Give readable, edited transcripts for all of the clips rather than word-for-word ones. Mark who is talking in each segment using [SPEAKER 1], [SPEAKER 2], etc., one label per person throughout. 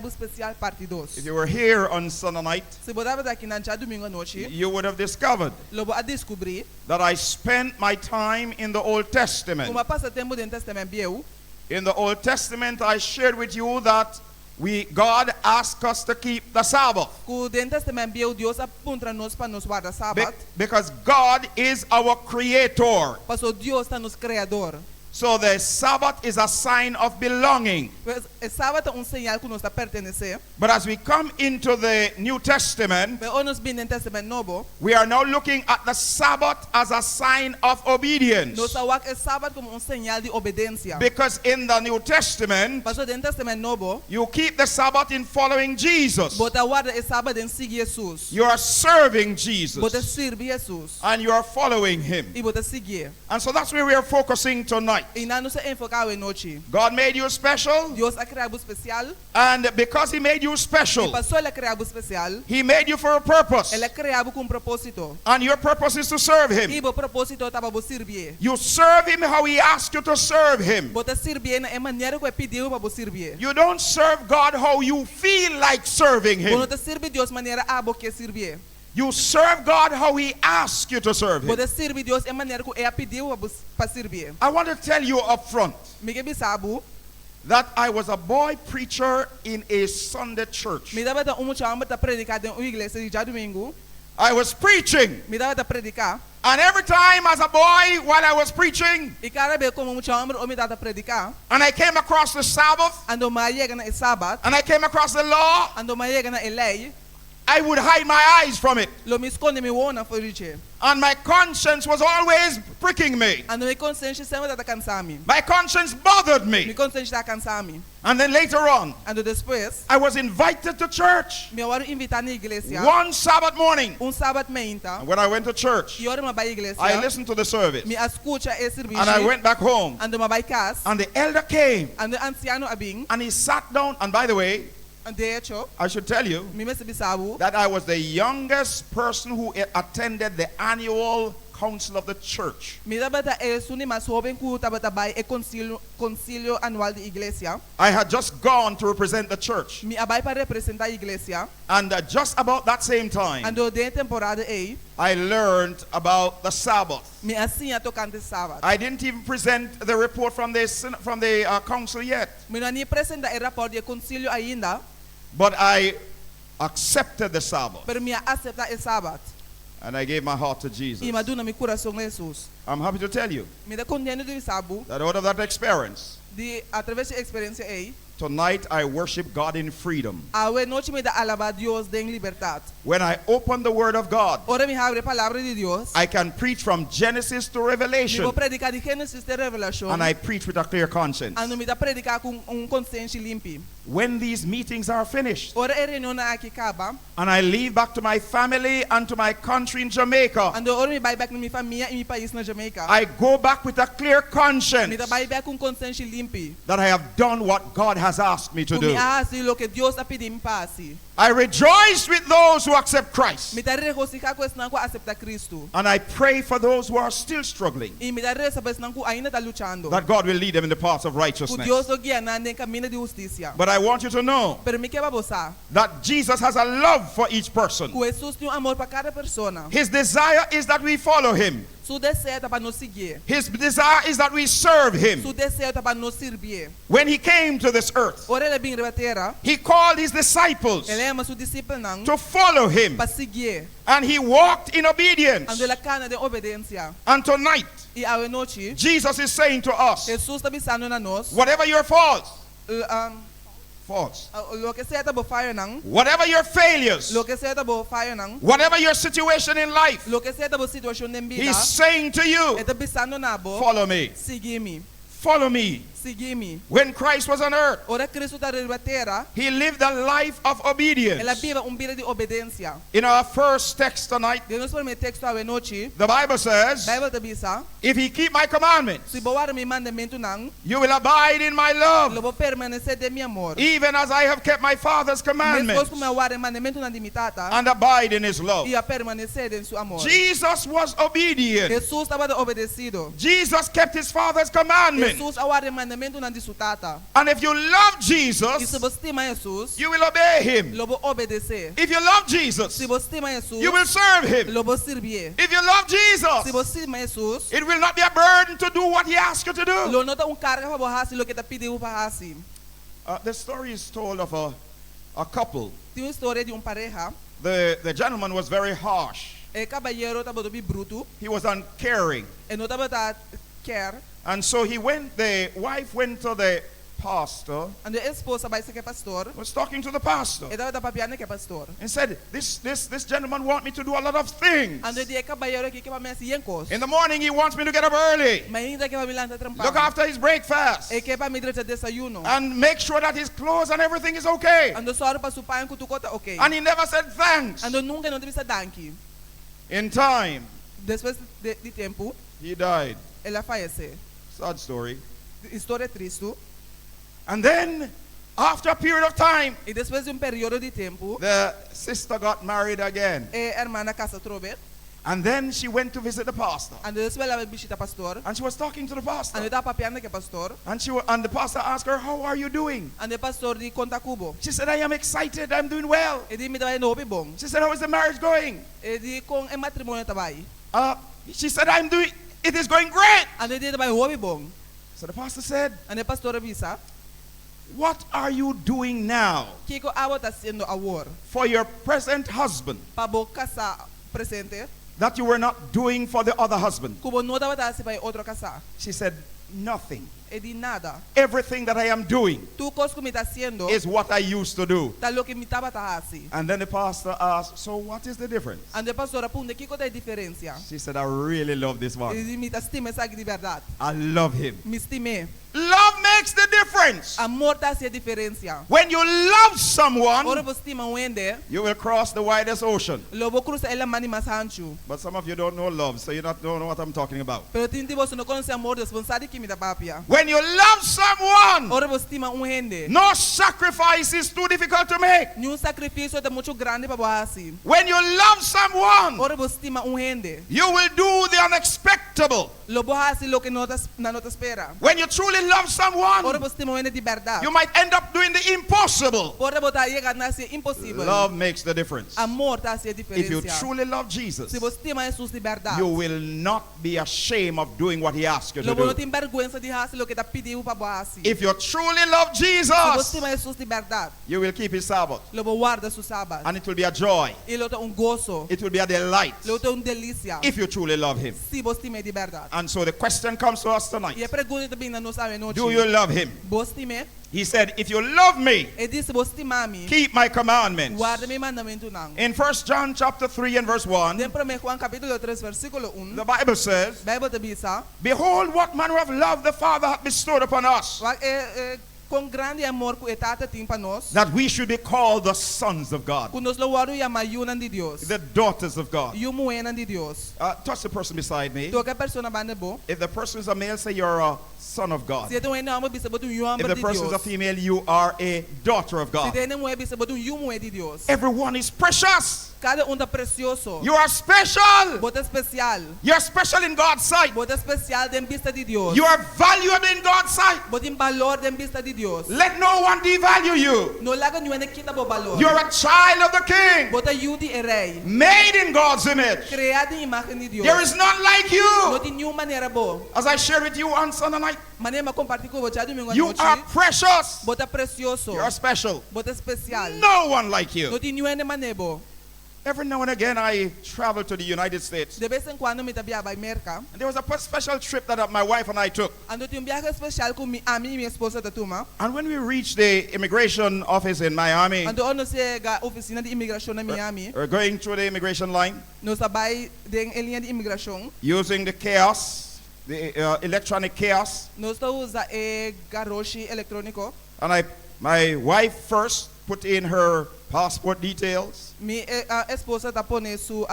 [SPEAKER 1] spesial parte 2.
[SPEAKER 2] If you were here on Sunday night,
[SPEAKER 1] Se botava daqui na dia domingo à noite,
[SPEAKER 2] you would have discovered
[SPEAKER 1] lobo a descobrir
[SPEAKER 2] that I spent my time in the Old Testament.
[SPEAKER 1] como passa tempo dentro do Testamento Bieu.
[SPEAKER 2] In the Old Testament, I shared with you that God asked us to keep the Sabbath.
[SPEAKER 1] Que dentro do Testamento Bieu Deus aponta nós para nos guardar sábado.
[SPEAKER 2] Because God is our creator.
[SPEAKER 1] Porque Deus está nos criador.
[SPEAKER 2] So the Sabbath is a sign of belonging.
[SPEAKER 1] O sábado é sinal que nós está pertencer.
[SPEAKER 2] But as we come into the New Testament,
[SPEAKER 1] Mas nós bem dentro do Testamento Novo,
[SPEAKER 2] we are now looking at the Sabbath as a sign of obedience.
[SPEAKER 1] nós olhamos o sábado como sinal de obediência.
[SPEAKER 2] Because in the New Testament,
[SPEAKER 1] Porque dentro do Testamento Novo,
[SPEAKER 2] you keep the Sabbath in following Jesus.
[SPEAKER 1] bota guarda o sábado em seguir Jesus.
[SPEAKER 2] You are serving
[SPEAKER 1] Bota
[SPEAKER 2] Jesus.
[SPEAKER 1] servir Jesus
[SPEAKER 2] And you are following him.
[SPEAKER 1] e bota seguir.
[SPEAKER 2] And so that's where we are focusing tonight.
[SPEAKER 1] E não nos enfocar em noite.
[SPEAKER 2] God made you special.
[SPEAKER 1] Deus a criado especial.
[SPEAKER 2] And because he made you
[SPEAKER 1] E
[SPEAKER 2] special,
[SPEAKER 1] passou ele a criado especial.
[SPEAKER 2] he made you for a purpose.
[SPEAKER 1] Ele criado com propósito.
[SPEAKER 2] And your purpose is to serve
[SPEAKER 1] E
[SPEAKER 2] him.
[SPEAKER 1] o propósito estava para servir.
[SPEAKER 2] You serve him how he asked you to serve him.
[SPEAKER 1] Bota servir na maneira que ele pediu para servir.
[SPEAKER 2] You don't serve God how you feel like serving him.
[SPEAKER 1] Bota servir Deus maneira a boque servir.
[SPEAKER 2] You serve God how he asked you to serve him.
[SPEAKER 1] Bota servir Deus maneira que ele pediu para servir.
[SPEAKER 2] I want to tell you up front
[SPEAKER 1] Me que sabe,
[SPEAKER 2] that I was a boy preacher in a Sunday church.
[SPEAKER 1] me dava chama para predicar em uma igreja de dia domingo.
[SPEAKER 2] I was preaching,
[SPEAKER 1] Me dava predicar.
[SPEAKER 2] and every time as a boy while I was preaching,
[SPEAKER 1] E cada vez como chama ou me dava predicar,
[SPEAKER 2] and I came across the Sabbath,
[SPEAKER 1] ando mais chega na sábado,
[SPEAKER 2] and I came across the law,
[SPEAKER 1] ando mais chega na lei,
[SPEAKER 2] I would hide my eyes from it.
[SPEAKER 1] lo me esconde me wona foriche.
[SPEAKER 2] And my conscience was always pricking me.
[SPEAKER 1] Ando me consciência sempre está cansando.
[SPEAKER 2] My conscience bothered
[SPEAKER 1] Me
[SPEAKER 2] me.
[SPEAKER 1] consciência está cansando.
[SPEAKER 2] And then later on,
[SPEAKER 1] Ando depois,
[SPEAKER 2] I was invited to church
[SPEAKER 1] me hora invitar na igreja.
[SPEAKER 2] one Sabbath morning.
[SPEAKER 1] Sábado meinta.
[SPEAKER 2] And when I went to church,
[SPEAKER 1] E hora me vai igreja.
[SPEAKER 2] I listened to the service.
[SPEAKER 1] Me escuta esse serviço.
[SPEAKER 2] And I went back home.
[SPEAKER 1] Ando me vai casa.
[SPEAKER 2] And the elder came.
[SPEAKER 1] Ando anciano abing.
[SPEAKER 2] And he sat down. And by the way,
[SPEAKER 1] De hecho,
[SPEAKER 2] I should tell you
[SPEAKER 1] me sabe
[SPEAKER 2] that I was the youngest person who attended the annual council of the church.
[SPEAKER 1] me dava suni mais jovem que estava também é concílio anual de igreja.
[SPEAKER 2] I had just gone to represent the church.
[SPEAKER 1] Me abai para representar a igreja.
[SPEAKER 2] And just about that same time,
[SPEAKER 1] Ando de temporada aí,
[SPEAKER 2] I learned about the Sabbath.
[SPEAKER 1] me assim a tocante sábado.
[SPEAKER 2] I didn't even present the report from the council yet,
[SPEAKER 1] Me não apresenta o rapport de concílio ainda,
[SPEAKER 2] but I accepted the Sabbath
[SPEAKER 1] pero me aceita o sábado.
[SPEAKER 2] and I gave my heart to Jesus.
[SPEAKER 1] E maduna me coração Jesus.
[SPEAKER 2] I'm happy to tell you
[SPEAKER 1] Me dá contento de saber
[SPEAKER 2] that out of that experience,
[SPEAKER 1] de através da experiência aí,
[SPEAKER 2] tonight I worship God in freedom.
[SPEAKER 1] a noite me dá alabar Deus em liberdade.
[SPEAKER 2] When I open the Word of God,
[SPEAKER 1] Ora me abre a palavra de Deus.
[SPEAKER 2] I can preach from Genesis to
[SPEAKER 1] Me
[SPEAKER 2] Revelation,
[SPEAKER 1] vou predicar de Gênesis de Revelação.
[SPEAKER 2] and I preach with a clear conscience.
[SPEAKER 1] Ando me dá predicar com consciência limpa.
[SPEAKER 2] When these meetings are finished,
[SPEAKER 1] Ora reunião aqui acaba.
[SPEAKER 2] and I leave back to my family and to my country in Jamaica,
[SPEAKER 1] Ando ora me vai back na minha família e meu país na Jamaica.
[SPEAKER 2] I go back with a clear conscience
[SPEAKER 1] Me dá vai back com consciência limpa.
[SPEAKER 2] that I have done what God has asked me to
[SPEAKER 1] Me
[SPEAKER 2] do.
[SPEAKER 1] hace lo que Deus a pedir me passe.
[SPEAKER 2] I rejoice with those who accept Christ,
[SPEAKER 1] Me dá regocijar com esse não que aceita Cristo.
[SPEAKER 2] and I pray for those who are still struggling,
[SPEAKER 1] E me dá receber esse não que ainda está lutando.
[SPEAKER 2] that God will lead them in the paths of
[SPEAKER 1] Que
[SPEAKER 2] righteousness.
[SPEAKER 1] Deus o guia na caminho de justiça.
[SPEAKER 2] But I want you to know
[SPEAKER 1] Pero me quer você
[SPEAKER 2] that Jesus has a love for each person.
[SPEAKER 1] que Jesus tem amor para cada pessoa.
[SPEAKER 2] His desire is that we follow him.
[SPEAKER 1] Su desejo é para nos seguir.
[SPEAKER 2] His desire is that we serve him.
[SPEAKER 1] Su desejo é para nos servir.
[SPEAKER 2] When he came to this earth,
[SPEAKER 1] Ora ele vem na terra.
[SPEAKER 2] he called his disciples
[SPEAKER 1] Ele ama seus discípulos não
[SPEAKER 2] to follow him,
[SPEAKER 1] para seguir.
[SPEAKER 2] and he walked in obedience.
[SPEAKER 1] Ando la cana de obediência.
[SPEAKER 2] And tonight,
[SPEAKER 1] E a noite,
[SPEAKER 2] Jesus is saying to us,
[SPEAKER 1] Jesus está avisando na nós.
[SPEAKER 2] whatever your faults,
[SPEAKER 1] Lo que sea tabo fire não.
[SPEAKER 2] whatever your failures,
[SPEAKER 1] Lo que sea tabo fire não.
[SPEAKER 2] whatever your situation in life,
[SPEAKER 1] Lo que sea tabo situação em vida.
[SPEAKER 2] he's saying to you,
[SPEAKER 1] Está avisando na bo.
[SPEAKER 2] follow me,
[SPEAKER 1] Sigue-me.
[SPEAKER 2] follow me.
[SPEAKER 1] Sigue-me.
[SPEAKER 2] When Christ was on earth,
[SPEAKER 1] Ora Cristo está na terra.
[SPEAKER 2] he lived a life of
[SPEAKER 1] Ela
[SPEAKER 2] obedience.
[SPEAKER 1] vive vida de obediência.
[SPEAKER 2] In our first text tonight,
[SPEAKER 1] De nosso primeiro texto a noite.
[SPEAKER 2] the Bible says,
[SPEAKER 1] Bible te avisa.
[SPEAKER 2] if he keep my commandments,
[SPEAKER 1] Se boar mi mandamento não.
[SPEAKER 2] you will abide in my
[SPEAKER 1] Lo
[SPEAKER 2] love,
[SPEAKER 1] vou permanecer de mi amor.
[SPEAKER 2] even as I have kept my Father's
[SPEAKER 1] Mesmo
[SPEAKER 2] commandments,
[SPEAKER 1] como eu guardo mandamento na de mi tata.
[SPEAKER 2] and abide in his love.
[SPEAKER 1] E a permanecer em seu amor.
[SPEAKER 2] Jesus was obedient.
[SPEAKER 1] Jesus estava obedecido.
[SPEAKER 2] Jesus kept his Father's commandments.
[SPEAKER 1] Jesus a guarda mandamento nan di sutata.
[SPEAKER 2] And if you love
[SPEAKER 1] E se
[SPEAKER 2] Jesus,
[SPEAKER 1] você estima Jesus,
[SPEAKER 2] you will obey him.
[SPEAKER 1] lobo obedecer.
[SPEAKER 2] If you love Jesus,
[SPEAKER 1] Se você estima Jesus,
[SPEAKER 2] you will serve him.
[SPEAKER 1] lobo servir.
[SPEAKER 2] If you love
[SPEAKER 1] Se
[SPEAKER 2] Jesus,
[SPEAKER 1] você estima Jesus,
[SPEAKER 2] it will not be a burden to do what he asks you to do.
[SPEAKER 1] lo nota carga para borrar lo que te pediu para fazer.
[SPEAKER 2] The story is told of a couple.
[SPEAKER 1] Tem uma história de pareja.
[SPEAKER 2] The gentleman was very harsh.
[SPEAKER 1] E caballero estava bem bruto.
[SPEAKER 2] He was uncaring.
[SPEAKER 1] E não estava quer.
[SPEAKER 2] And so the wife went to the pastor,
[SPEAKER 1] E a esposa vai ser que é pastor.
[SPEAKER 2] was talking to the pastor,
[SPEAKER 1] E estava papiando que é pastor.
[SPEAKER 2] and said, this gentleman want me to do a lot of things.
[SPEAKER 1] E dia caballero aqui que vai me fazer coisas.
[SPEAKER 2] In the morning, he wants me to get up early,
[SPEAKER 1] Mas ainda que vai me lançar trampar.
[SPEAKER 2] look after his breakfast,
[SPEAKER 1] E que vai me direito desayuno.
[SPEAKER 2] and make sure that his clothes and everything is okay.
[SPEAKER 1] Ando só para supar em cutucota, ok.
[SPEAKER 2] And he never said thanks.
[SPEAKER 1] Ando nunca não deve danke.
[SPEAKER 2] In time,
[SPEAKER 1] Depois de tempo,
[SPEAKER 2] he died.
[SPEAKER 1] ela falece.
[SPEAKER 2] Sad story.
[SPEAKER 1] História triste.
[SPEAKER 2] And then, after a period of time,
[SPEAKER 1] E depois de período de tempo,
[SPEAKER 2] the sister got married again.
[SPEAKER 1] a irmã na casa trove.
[SPEAKER 2] And then she went to visit the pastor.
[SPEAKER 1] Ando depois ela visita pastor.
[SPEAKER 2] And she was talking to the
[SPEAKER 1] Ando
[SPEAKER 2] pastor.
[SPEAKER 1] estava papiando que pastor.
[SPEAKER 2] And the pastor asked her, how are you doing?
[SPEAKER 1] Ando pastor de conta cubo.
[SPEAKER 2] She said, I am excited. I'm doing well.
[SPEAKER 1] E di me dava nobe bom.
[SPEAKER 2] She said, how is the marriage going?
[SPEAKER 1] E di com e matrimônio trabalho.
[SPEAKER 2] She said, it is going great.
[SPEAKER 1] Ando di trabalho hobe bom.
[SPEAKER 2] So the pastor said,
[SPEAKER 1] Ando pastor avisa.
[SPEAKER 2] what are you doing now
[SPEAKER 1] Que ko abo tá sendo agora.
[SPEAKER 2] for your present husband
[SPEAKER 1] Pa bo casa presente.
[SPEAKER 2] that you were not doing for the other husband?
[SPEAKER 1] Kubo não dava tá se para outro casa.
[SPEAKER 2] She said, nothing.
[SPEAKER 1] E di nada.
[SPEAKER 2] Everything that I am doing
[SPEAKER 1] Tu cos que me tá sendo.
[SPEAKER 2] is what I used to do.
[SPEAKER 1] Tá lo que me tava tá assim.
[SPEAKER 2] And then the pastor asked, so what is the difference?
[SPEAKER 1] Ando pastor apunta que ko tá diferença.
[SPEAKER 2] She said, I really love this
[SPEAKER 1] E
[SPEAKER 2] one.
[SPEAKER 1] di me tá estima essa de verdade.
[SPEAKER 2] I love him.
[SPEAKER 1] Me estime.
[SPEAKER 2] Love makes the difference.
[SPEAKER 1] Amor tá se diferença.
[SPEAKER 2] When you love someone,
[SPEAKER 1] Ora você estima ende.
[SPEAKER 2] you will cross the widest ocean.
[SPEAKER 1] Lobo cruza ela mani mas hanchu.
[SPEAKER 2] But some of you don't know love, so don't know what I'm talking about.
[SPEAKER 1] Pero tinti você não conhece amor, você sabe que me dá papia.
[SPEAKER 2] When you love someone,
[SPEAKER 1] Ora você estima ende.
[SPEAKER 2] no sacrifice is too difficult to make.
[SPEAKER 1] Nenhum sacrifício é muito grande para você.
[SPEAKER 2] When you love someone,
[SPEAKER 1] Ora você estima ende.
[SPEAKER 2] you will do the unexpectable.
[SPEAKER 1] Lobo hasi lo que não te espera.
[SPEAKER 2] When you truly love
[SPEAKER 1] Ora
[SPEAKER 2] someone,
[SPEAKER 1] você estima ende de verdade.
[SPEAKER 2] you might end up doing the impossible.
[SPEAKER 1] Ora botar chegar na ser impossível.
[SPEAKER 2] Love makes the difference.
[SPEAKER 1] Amor tá se
[SPEAKER 2] If you
[SPEAKER 1] diferença.
[SPEAKER 2] truly love Jesus,
[SPEAKER 1] Se você estima Jesus de verdade.
[SPEAKER 2] you will not be ashamed of doing what he asks you to
[SPEAKER 1] Lobo não
[SPEAKER 2] do.
[SPEAKER 1] tem vergonha de hasi lo que tá pediu para você.
[SPEAKER 2] If you truly love
[SPEAKER 1] Se você
[SPEAKER 2] Jesus,
[SPEAKER 1] estima Jesus de verdade.
[SPEAKER 2] you will keep his Sabbath,
[SPEAKER 1] Lobo guarda seu sábado.
[SPEAKER 2] and it will be a joy.
[SPEAKER 1] Ele tem gozo.
[SPEAKER 2] It will be a delight
[SPEAKER 1] Ele tem delícia.
[SPEAKER 2] if you truly love him.
[SPEAKER 1] Se você estima de verdade.
[SPEAKER 2] And so the question comes to us tonight.
[SPEAKER 1] E a pergunta também na nossa noite.
[SPEAKER 2] Do you love him?
[SPEAKER 1] Você estima?
[SPEAKER 2] He said, if you love me,
[SPEAKER 1] E disse você estima me.
[SPEAKER 2] keep my commandments.
[SPEAKER 1] Guarda meu mandamento não.
[SPEAKER 2] In 1 John chapter 3 and verse 1,
[SPEAKER 1] Dentro de Juan capítulo 3 versículo 1.
[SPEAKER 2] the Bible says,
[SPEAKER 1] Bible te bisa.
[SPEAKER 2] behold what manner of love the Father hath bestowed upon us,
[SPEAKER 1] Com grande amor que a tata tem para nós.
[SPEAKER 2] that we should be called the sons of God,
[SPEAKER 1] Que nos louvado e amayunan de Deus.
[SPEAKER 2] the daughters of God.
[SPEAKER 1] E o moenan de Deus.
[SPEAKER 2] Touch the person beside me.
[SPEAKER 1] Toda pessoa banda bo.
[SPEAKER 2] If the person is a male, say you're a son of God.
[SPEAKER 1] Se tem um nome bisa botu
[SPEAKER 2] If
[SPEAKER 1] yomba
[SPEAKER 2] the
[SPEAKER 1] de
[SPEAKER 2] person is a
[SPEAKER 1] Deus.
[SPEAKER 2] female, you are a daughter of
[SPEAKER 1] Se
[SPEAKER 2] God.
[SPEAKER 1] tem um bisa botu yumo de Deus.
[SPEAKER 2] Everyone is precious.
[SPEAKER 1] Cada tá precioso.
[SPEAKER 2] You are special.
[SPEAKER 1] Bota especial.
[SPEAKER 2] You're special in God's sight.
[SPEAKER 1] Bota especial de vista de Deus.
[SPEAKER 2] You are valuable in God's sight.
[SPEAKER 1] Bota valor de vista de Deus.
[SPEAKER 2] Let no one devalue you.
[SPEAKER 1] No laga nenhuma kita bo valor.
[SPEAKER 2] You're a child of the King,
[SPEAKER 1] Bota yudi e rei.
[SPEAKER 2] made in God's image.
[SPEAKER 1] Criado em imagem de Deus.
[SPEAKER 2] There is none like
[SPEAKER 1] No
[SPEAKER 2] you.
[SPEAKER 1] tem nenhuma maneira boa.
[SPEAKER 2] As I shared with you on Sunday night,
[SPEAKER 1] Maneira compartilhar com você domingo à
[SPEAKER 2] you
[SPEAKER 1] noite.
[SPEAKER 2] are precious.
[SPEAKER 1] Bota precioso.
[SPEAKER 2] You are special.
[SPEAKER 1] Bota especial.
[SPEAKER 2] No one like
[SPEAKER 1] No
[SPEAKER 2] you.
[SPEAKER 1] tem nenhuma maneira boa.
[SPEAKER 2] Every now and again, I travel to the United States.
[SPEAKER 1] De vez em quando me tabia vai América.
[SPEAKER 2] And there was a special trip that my wife and I took.
[SPEAKER 1] Ando tem viagem especial com a mim e minha esposa da turma.
[SPEAKER 2] And when we reached the immigration office in Miami,
[SPEAKER 1] Ando ono se ga oficina de imigração na Miami.
[SPEAKER 2] we're going through the immigration line
[SPEAKER 1] Nos abai den linha de imigração.
[SPEAKER 2] using the chaos, the electronic chaos.
[SPEAKER 1] Nós tá usa garoche eletrônico.
[SPEAKER 2] And my wife first put in her passport details.
[SPEAKER 1] Minha esposa tá pondo su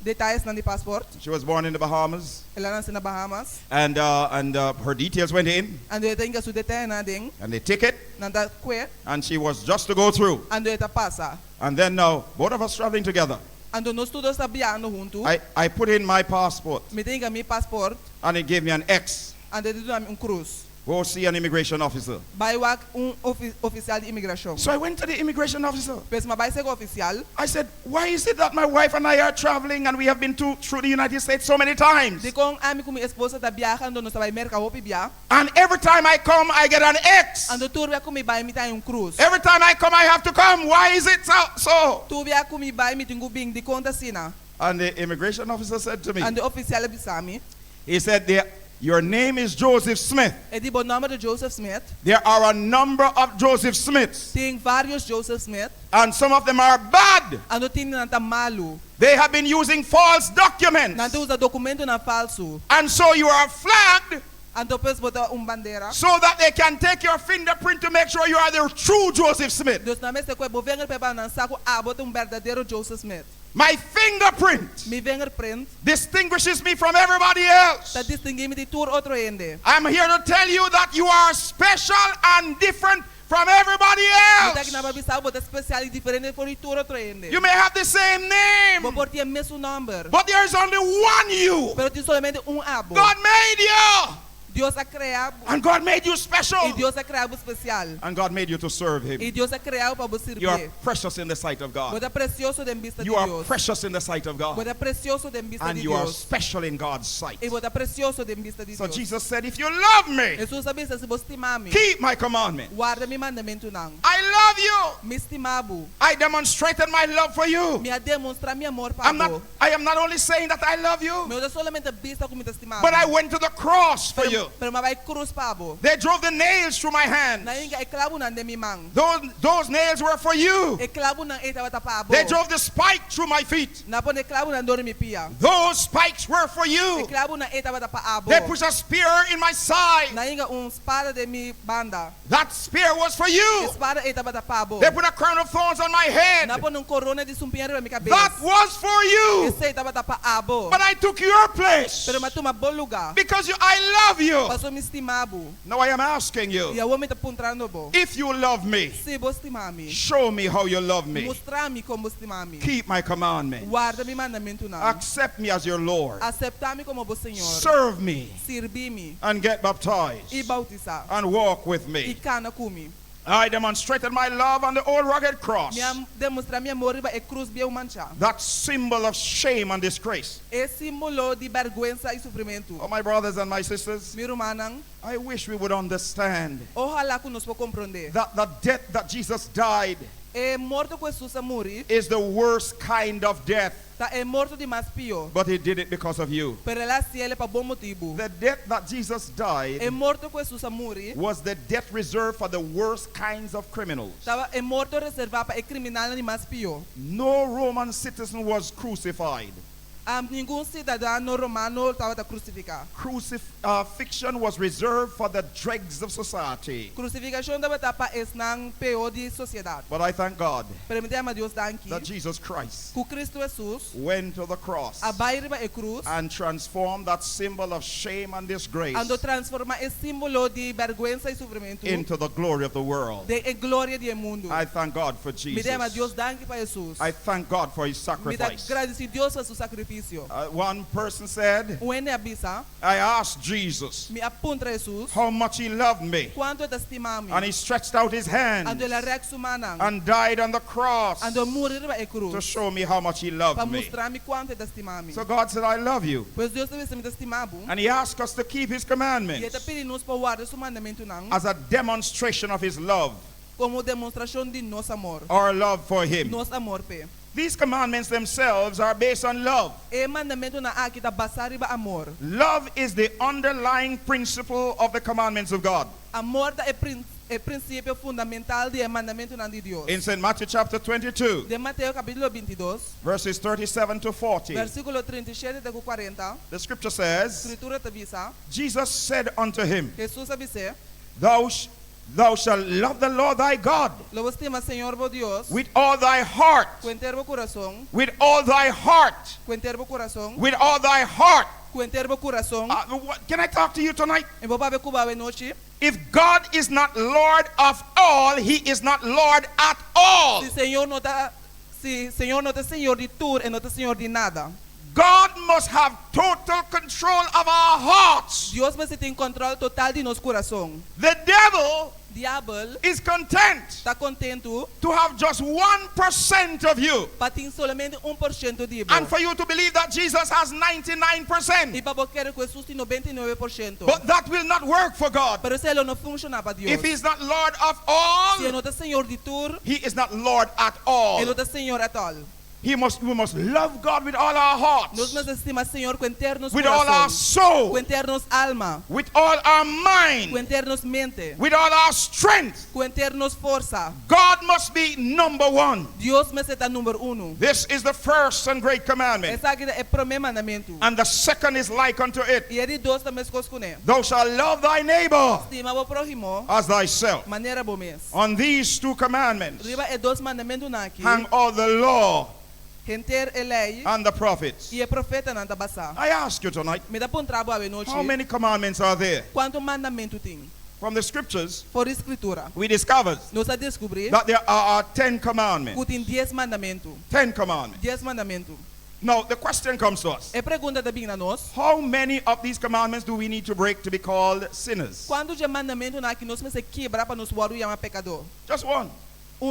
[SPEAKER 1] detalhes na de passport.
[SPEAKER 2] She was born in the Bahamas,
[SPEAKER 1] Ela nasceu na Bahamas.
[SPEAKER 2] and her details went in,
[SPEAKER 1] Ando tem su detalhe na den
[SPEAKER 2] and the ticket,
[SPEAKER 1] na da que.
[SPEAKER 2] and she was just to go through.
[SPEAKER 1] Ando eta passa.
[SPEAKER 2] And then now, both of us traveling together,
[SPEAKER 1] Ando nós todos tá viajando junto.
[SPEAKER 2] I put in my passport,
[SPEAKER 1] Me tem mi passport.
[SPEAKER 2] and it gave me an X.
[SPEAKER 1] Ando tem cruz.
[SPEAKER 2] Go see an immigration officer.
[SPEAKER 1] Vai wak oficial de imigração.
[SPEAKER 2] So I went to the immigration officer.
[SPEAKER 1] Pois ma vai ser oficial.
[SPEAKER 2] I said, why is it that my wife and I are traveling and we have been through the United States so many times?
[SPEAKER 1] De kong ami com minha esposa tá viajando no vai merca hopi bia.
[SPEAKER 2] And every time I come, I get an X.
[SPEAKER 1] Ando tur via com mi vai mi tá cruz.
[SPEAKER 2] Every time I come, I have to come. Why is it so?
[SPEAKER 1] Tu via com mi vai mi tingu bing de conta sina.
[SPEAKER 2] And the immigration officer said to me,
[SPEAKER 1] And the official bisami.
[SPEAKER 2] he said, your name is Joseph Smith.
[SPEAKER 1] E di nome de Joseph Smith.
[SPEAKER 2] There are a number of Joseph Smiths,
[SPEAKER 1] Tem vários Joseph Smith.
[SPEAKER 2] and some of them are bad.
[SPEAKER 1] Ando tin nanta malu.
[SPEAKER 2] They have been using false documents.
[SPEAKER 1] Nanta usa documento na falso.
[SPEAKER 2] And so you are flagged
[SPEAKER 1] Ando pes bota bandeira.
[SPEAKER 2] so that they can take your fingerprint to make sure you are the true Joseph Smith.
[SPEAKER 1] Dus na meste kwe bo venger pepa nan saco bota verdadeiro Joseph Smith.
[SPEAKER 2] My fingerprint
[SPEAKER 1] Mi fingerprint
[SPEAKER 2] distinguishes me from everybody else.
[SPEAKER 1] ta distingue mi di tur outro ende.
[SPEAKER 2] I'm here to tell you that you are special and different from everybody
[SPEAKER 1] Muita
[SPEAKER 2] else.
[SPEAKER 1] que na babisa bota especial e diferente por di tur outro ende.
[SPEAKER 2] You may have the same name,
[SPEAKER 1] Bo por ti mesmo number.
[SPEAKER 2] but there is only one you.
[SPEAKER 1] Pero ti solamente abo.
[SPEAKER 2] God made you,
[SPEAKER 1] Dios ha creado
[SPEAKER 2] and God made you special,
[SPEAKER 1] e Dios ha creado especial.
[SPEAKER 2] and God made you to serve
[SPEAKER 1] E
[SPEAKER 2] Him.
[SPEAKER 1] Deus ha creado para você
[SPEAKER 2] You are
[SPEAKER 1] servir.
[SPEAKER 2] precious in the sight of God.
[SPEAKER 1] Bota precioso de vista de
[SPEAKER 2] You are
[SPEAKER 1] Deus.
[SPEAKER 2] precious in the sight of God,
[SPEAKER 1] Bota precioso de vista
[SPEAKER 2] and
[SPEAKER 1] de
[SPEAKER 2] you are
[SPEAKER 1] Deus.
[SPEAKER 2] special in God's sight.
[SPEAKER 1] E bota precioso de vista de
[SPEAKER 2] So
[SPEAKER 1] Deus.
[SPEAKER 2] Jesus said, if you love me,
[SPEAKER 1] Jesus sabe se você estima me,
[SPEAKER 2] keep my commandment.
[SPEAKER 1] guarda mi mandamento não.
[SPEAKER 2] I love you.
[SPEAKER 1] Me estimabo.
[SPEAKER 2] I demonstrated my love for you.
[SPEAKER 1] Me a demonstrar mi amor para você.
[SPEAKER 2] I am not only saying that I love you,
[SPEAKER 1] Me usa solamente vista como te estimabo.
[SPEAKER 2] but I went to the cross for you.
[SPEAKER 1] Pero me vai cruz para você.
[SPEAKER 2] They drove the nails through my hands.
[SPEAKER 1] Na inga e clavo na de mi mão.
[SPEAKER 2] Those nails were for you.
[SPEAKER 1] E clavo na eta bata para
[SPEAKER 2] They
[SPEAKER 1] você.
[SPEAKER 2] drove the spike through my feet.
[SPEAKER 1] Na pone clavo na dor mi pia.
[SPEAKER 2] Those spikes were for
[SPEAKER 1] E
[SPEAKER 2] you.
[SPEAKER 1] clavo na eta bata para
[SPEAKER 2] They
[SPEAKER 1] você.
[SPEAKER 2] put a spear in my side.
[SPEAKER 1] Na inga espada de mi banda.
[SPEAKER 2] That spear was for you.
[SPEAKER 1] Espada eta bata para
[SPEAKER 2] They
[SPEAKER 1] você.
[SPEAKER 2] put a crown of thorns on my head.
[SPEAKER 1] Na pone corona de sumpinha na mi cabeça.
[SPEAKER 2] That was for you.
[SPEAKER 1] Esse eta bata para você.
[SPEAKER 2] But I took your place
[SPEAKER 1] Pero mas toma bom lugar.
[SPEAKER 2] because I love you.
[SPEAKER 1] Passou me estimabo.
[SPEAKER 2] Now I am asking
[SPEAKER 1] E
[SPEAKER 2] you,
[SPEAKER 1] a homem tá apontando bo.
[SPEAKER 2] if you love me,
[SPEAKER 1] Se você estimar me,
[SPEAKER 2] show me how you love me.
[SPEAKER 1] mostrar-me como estimar me.
[SPEAKER 2] Keep my commandment.
[SPEAKER 1] Guarda mi mandamento não.
[SPEAKER 2] Accept me as your Lord.
[SPEAKER 1] Aceitar-me como o Senhor.
[SPEAKER 2] Serve me
[SPEAKER 1] Servir-me
[SPEAKER 2] and get
[SPEAKER 1] e
[SPEAKER 2] baptized
[SPEAKER 1] bautizar.
[SPEAKER 2] and walk with
[SPEAKER 1] E
[SPEAKER 2] me.
[SPEAKER 1] cana comigo.
[SPEAKER 2] I demonstrated my love on the old rugged cross.
[SPEAKER 1] Demonstrar minha amor e cruz bem mancha.
[SPEAKER 2] That symbol of shame and disgrace.
[SPEAKER 1] É símbolo de vergonha e sofrimento.
[SPEAKER 2] Oh, my brothers and my sisters,
[SPEAKER 1] Meu irmão,
[SPEAKER 2] I wish we would understand
[SPEAKER 1] ojalá que nós possamos compreender.
[SPEAKER 2] that the death that Jesus died
[SPEAKER 1] É morto com Jesus a morrer.
[SPEAKER 2] is the worst kind of death,
[SPEAKER 1] Tá é morto de mais pior.
[SPEAKER 2] but he did it because of you.
[SPEAKER 1] Pero ela se ele para bom motivo.
[SPEAKER 2] The death that Jesus
[SPEAKER 1] É
[SPEAKER 2] died
[SPEAKER 1] morto com Jesus a morrer.
[SPEAKER 2] was the death reserved for the worst kinds of criminals.
[SPEAKER 1] Tava é morto reservado para criminal de mais pior.
[SPEAKER 2] No Roman citizen was crucified.
[SPEAKER 1] Nenhum cidadão romano estava a crucificar.
[SPEAKER 2] Crucifixion was reserved for the dregs of society.
[SPEAKER 1] Crucificação estava para esnan pior de sociedade.
[SPEAKER 2] But I thank God
[SPEAKER 1] Permitemos a Deus danke.
[SPEAKER 2] that Jesus Christ
[SPEAKER 1] Que Cristo Jesus
[SPEAKER 2] went to the cross
[SPEAKER 1] a bairba e cruz
[SPEAKER 2] and transformed that symbol of shame and disgrace
[SPEAKER 1] ando transforma esse símbolo de vergonha e sofrimento
[SPEAKER 2] into the glory of the world.
[SPEAKER 1] de glória do mundo.
[SPEAKER 2] I thank God for
[SPEAKER 1] Me dê a Deus
[SPEAKER 2] Jesus.
[SPEAKER 1] danke para Jesus.
[SPEAKER 2] I thank God for his
[SPEAKER 1] Me dá
[SPEAKER 2] sacrifice.
[SPEAKER 1] graças a Deus por seu sacrifício.
[SPEAKER 2] One person said,
[SPEAKER 1] O ene abisa
[SPEAKER 2] I asked Jesus
[SPEAKER 1] me apunta Jesus
[SPEAKER 2] how much he loved me,
[SPEAKER 1] quanto te estima-me.
[SPEAKER 2] and he stretched out his hand
[SPEAKER 1] Ando ela rex humana.
[SPEAKER 2] and died on the cross
[SPEAKER 1] Ando morir e
[SPEAKER 2] to
[SPEAKER 1] cruz
[SPEAKER 2] show me how much he
[SPEAKER 1] para
[SPEAKER 2] loved me.
[SPEAKER 1] mostrar-me quanto te estima-me.
[SPEAKER 2] So God said, I love you.
[SPEAKER 1] Pois Deus deve ser me estimado.
[SPEAKER 2] And he asked us to keep his
[SPEAKER 1] E
[SPEAKER 2] commandments
[SPEAKER 1] ele pede nos para guardar seu mandamento não,
[SPEAKER 2] as a demonstration of his love,
[SPEAKER 1] como demonstração de nosso amor.
[SPEAKER 2] our love for him.
[SPEAKER 1] Nosso amor pe.
[SPEAKER 2] These commandments themselves are based on love.
[SPEAKER 1] E mandamento na aqui tá basado em amor.
[SPEAKER 2] Love is the underlying principle of the commandments of God.
[SPEAKER 1] Amor é princípio fundamental do mandamento de Deus.
[SPEAKER 2] In St. Matthew chapter 22,
[SPEAKER 1] De Mateus capítulo 22,
[SPEAKER 2] verses 37 to 40,
[SPEAKER 1] versículo 37 até 40,
[SPEAKER 2] the scripture says,
[SPEAKER 1] escritura te avisa,
[SPEAKER 2] Jesus said unto him,
[SPEAKER 1] Jesus avise,
[SPEAKER 2] Thou shalt love the Lord thy God
[SPEAKER 1] louvas estima Senhor bo Deus,
[SPEAKER 2] with all thy heart,
[SPEAKER 1] com inteiro coração,
[SPEAKER 2] with all thy heart,
[SPEAKER 1] com inteiro coração,
[SPEAKER 2] with all thy heart.
[SPEAKER 1] com inteiro coração.
[SPEAKER 2] Can I talk to you tonight?
[SPEAKER 1] E vou para Cuba noite.
[SPEAKER 2] If God is not Lord of all, he is not Lord at all.
[SPEAKER 1] Se Senhor não tá Senhor de tudo e não tá Senhor de nada.
[SPEAKER 2] God must have total control of our hearts.
[SPEAKER 1] Dios merece tem controle total de nosso coração.
[SPEAKER 2] The devil
[SPEAKER 1] Diabo
[SPEAKER 2] is content
[SPEAKER 1] está contento
[SPEAKER 2] to have just 1% of you.
[SPEAKER 1] para ter somente 1% de
[SPEAKER 2] And for you to believe that Jesus has 99%.
[SPEAKER 1] E para você querer que Jesus tem 99%.
[SPEAKER 2] But that will not work for God.
[SPEAKER 1] Pero se ele não funciona para Deus.
[SPEAKER 2] If he's not Lord of all,
[SPEAKER 1] Se ele não é Senhor de tudo,
[SPEAKER 2] he is not Lord at all.
[SPEAKER 1] ele não é Senhor at all.
[SPEAKER 2] We must love God with all our
[SPEAKER 1] Nós
[SPEAKER 2] hearts,
[SPEAKER 1] necessitamos Senhor com internos
[SPEAKER 2] with all our
[SPEAKER 1] coração,
[SPEAKER 2] soul,
[SPEAKER 1] com internos alma,
[SPEAKER 2] with all our
[SPEAKER 1] com
[SPEAKER 2] mind,
[SPEAKER 1] internos mente,
[SPEAKER 2] with all our strength.
[SPEAKER 1] com internos força.
[SPEAKER 2] God must be number one.
[SPEAKER 1] Deus merece estar número 1.
[SPEAKER 2] This is the first and great commandment.
[SPEAKER 1] Essa aqui é o primeiro mandamento.
[SPEAKER 2] And the second is like unto it.
[SPEAKER 1] E ele dois também se coscune.
[SPEAKER 2] Thou shalt love thy neighbor
[SPEAKER 1] Estima o próximo,
[SPEAKER 2] as thyself.
[SPEAKER 1] maneira bom mês.
[SPEAKER 2] On these two commandments
[SPEAKER 1] Riba é dois mandamentos aqui.
[SPEAKER 2] hang all the law
[SPEAKER 1] Renter é lei
[SPEAKER 2] and the prophets.
[SPEAKER 1] e é profeta na tabasa.
[SPEAKER 2] I ask you tonight,
[SPEAKER 1] Me dá para trabalho à noite.
[SPEAKER 2] how many commandments are there?
[SPEAKER 1] Quanto mandamento tem?
[SPEAKER 2] From the scriptures,
[SPEAKER 1] Por escritura.
[SPEAKER 2] we discovered
[SPEAKER 1] Nós a descobrir
[SPEAKER 2] that there are 10 commandments.
[SPEAKER 1] que tem 10 mandamentos.
[SPEAKER 2] 10 commandments.
[SPEAKER 1] 10 mandamentos.
[SPEAKER 2] Now, the question comes to us.
[SPEAKER 1] É pergunta também a nós.
[SPEAKER 2] How many of these commandments do we need to break to be called sinners?
[SPEAKER 1] Quando de mandamento na que nós se quebra para nos waru chama pecador.
[SPEAKER 2] Just one.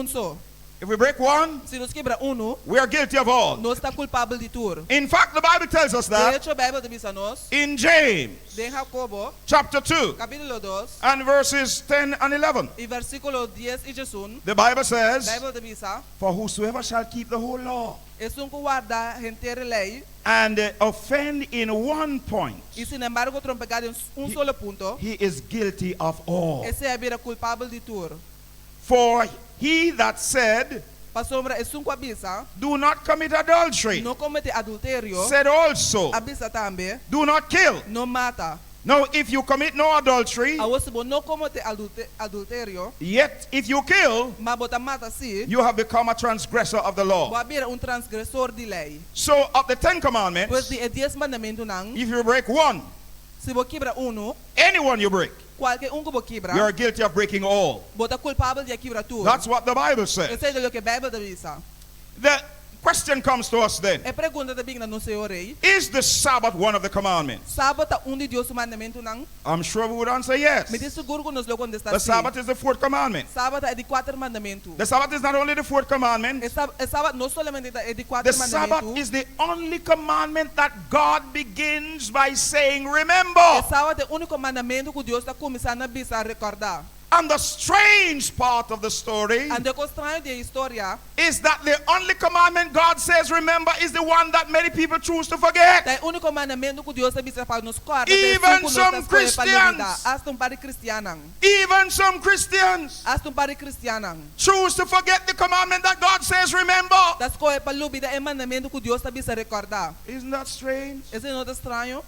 [SPEAKER 1] Só.
[SPEAKER 2] If we break one,
[SPEAKER 1] Se nos quebra
[SPEAKER 2] we are guilty of all.
[SPEAKER 1] nós está culpável de tudo.
[SPEAKER 2] In fact, the Bible tells us
[SPEAKER 1] De
[SPEAKER 2] that
[SPEAKER 1] hecho, a Bíblia diz a nós,
[SPEAKER 2] in James
[SPEAKER 1] de Jacobo,
[SPEAKER 2] chapter 2
[SPEAKER 1] capítulo 2,
[SPEAKER 2] and verses 10 and 11.
[SPEAKER 1] e versículo 10 e 11,
[SPEAKER 2] The Bible
[SPEAKER 1] a
[SPEAKER 2] says,
[SPEAKER 1] Bíblia diz,
[SPEAKER 2] for whosoever shall keep the whole law
[SPEAKER 1] é um que guarda a inteira lei,
[SPEAKER 2] and offend in one point,
[SPEAKER 1] e sin embargo, outro pecado em solo ponto,
[SPEAKER 2] he is guilty of all.
[SPEAKER 1] esse é a vida culpável de tudo.
[SPEAKER 2] For he that said,
[SPEAKER 1] Para sombra, é um que avisa,
[SPEAKER 2] do not commit adultery,
[SPEAKER 1] não comete adultério,
[SPEAKER 2] said also,
[SPEAKER 1] avisa também,
[SPEAKER 2] do not kill.
[SPEAKER 1] não mata.
[SPEAKER 2] Now, if you commit no adultery,
[SPEAKER 1] A você não comete adultério,
[SPEAKER 2] yet if you kill,
[SPEAKER 1] mas bota mata sim,
[SPEAKER 2] you have become a transgressor of the law.
[SPEAKER 1] vai vir transgressor de lei.
[SPEAKER 2] So, of the 10
[SPEAKER 1] Pois
[SPEAKER 2] commandments,
[SPEAKER 1] de 10 mandamentos não,
[SPEAKER 2] if you break one,
[SPEAKER 1] se você quebra
[SPEAKER 2] any one you break,
[SPEAKER 1] qualquer que você quebra,
[SPEAKER 2] you are guilty of breaking all.
[SPEAKER 1] bota culpável de quebrar tudo.
[SPEAKER 2] That's what the Bible says.
[SPEAKER 1] Esse é o que a Bíblia diz.
[SPEAKER 2] The question comes to us then,
[SPEAKER 1] É pergunta também na nossa orei.
[SPEAKER 2] is the Sabbath one of the commandments?
[SPEAKER 1] Sábado de Deus o mandamento não?
[SPEAKER 2] I'm sure we would answer yes.
[SPEAKER 1] Me diz seguro que nós lo contestar
[SPEAKER 2] The
[SPEAKER 1] sim.
[SPEAKER 2] Sabbath is the fourth commandment.
[SPEAKER 1] Sábado é de 4 mandamentos.
[SPEAKER 2] The Sabbath is not only the fourth commandment,
[SPEAKER 1] Sábado não somente é de 4
[SPEAKER 2] the Sabbath
[SPEAKER 1] mandamentos.
[SPEAKER 2] is the only commandment that God begins by saying,
[SPEAKER 1] É
[SPEAKER 2] remember.
[SPEAKER 1] sábado é o único mandamento que Deus está começando a recordar.
[SPEAKER 2] And the strange part of the story
[SPEAKER 1] Ande com estranho de história,
[SPEAKER 2] is that the only commandment God says remember is the one that many people choose to forget.
[SPEAKER 1] é o único mandamento que Deus está para nos guardar.
[SPEAKER 2] Even some Christians.
[SPEAKER 1] Hasta para cristianos.
[SPEAKER 2] Even some Christians
[SPEAKER 1] Hasta para cristianos.
[SPEAKER 2] choose to forget the commandment that God says remember.
[SPEAKER 1] Das coisas para lubida é mandamento que Deus está a recordar.
[SPEAKER 2] Isn't that strange?
[SPEAKER 1] Esse não é estranho?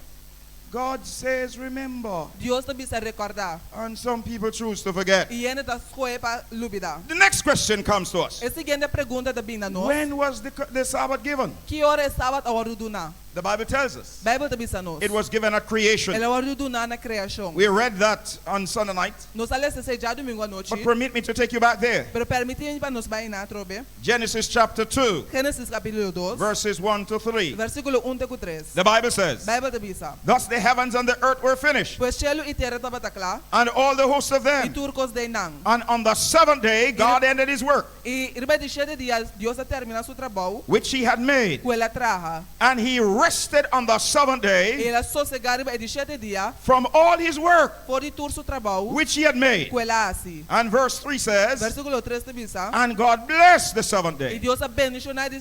[SPEAKER 2] God says remember,
[SPEAKER 1] Deus está a recordar.
[SPEAKER 2] and some people choose to forget.
[SPEAKER 1] E ele das coisas para lubida.
[SPEAKER 2] The next question comes to us.
[SPEAKER 1] A seguinte pergunta também na nós.
[SPEAKER 2] When was the Sabbath given?
[SPEAKER 1] Que hora é sábado a hora do na?
[SPEAKER 2] The Bible tells us.
[SPEAKER 1] Bíblia também a nós.
[SPEAKER 2] It was given at creation.
[SPEAKER 1] Ela hora do na criação.
[SPEAKER 2] We read that on Sunday night,
[SPEAKER 1] Nós alemos já domingo à noite.
[SPEAKER 2] but permit me to take you back there.
[SPEAKER 1] Pero permitir para nos vai na trobe.
[SPEAKER 2] Genesis chapter 2,
[SPEAKER 1] Gênesis capítulo 2,
[SPEAKER 2] verses 1 to 3.
[SPEAKER 1] versículo 1 até 3.
[SPEAKER 2] The Bible says,
[SPEAKER 1] Bíblia também diz.
[SPEAKER 2] thus the heavens and the earth were finished,
[SPEAKER 1] Pois cielo e terra estava tacla,
[SPEAKER 2] and all the hosts of
[SPEAKER 1] e
[SPEAKER 2] them.
[SPEAKER 1] turcos de nang.
[SPEAKER 2] And on the seventh day, God ended his work,
[SPEAKER 1] E riba de 7 dias, Deus termina seu trabalho,
[SPEAKER 2] which he had made.
[SPEAKER 1] com ela traja.
[SPEAKER 2] And he rested on the seventh
[SPEAKER 1] E
[SPEAKER 2] day
[SPEAKER 1] ela sossegar riba de 7 dias,
[SPEAKER 2] from all his work,
[SPEAKER 1] por e tur seu trabalho,
[SPEAKER 2] which he had made.
[SPEAKER 1] com ela assim.
[SPEAKER 2] And verse 3 says,
[SPEAKER 1] Versículo 3 também diz.
[SPEAKER 2] and God blessed the seventh
[SPEAKER 1] E
[SPEAKER 2] day,
[SPEAKER 1] Deus abençoou de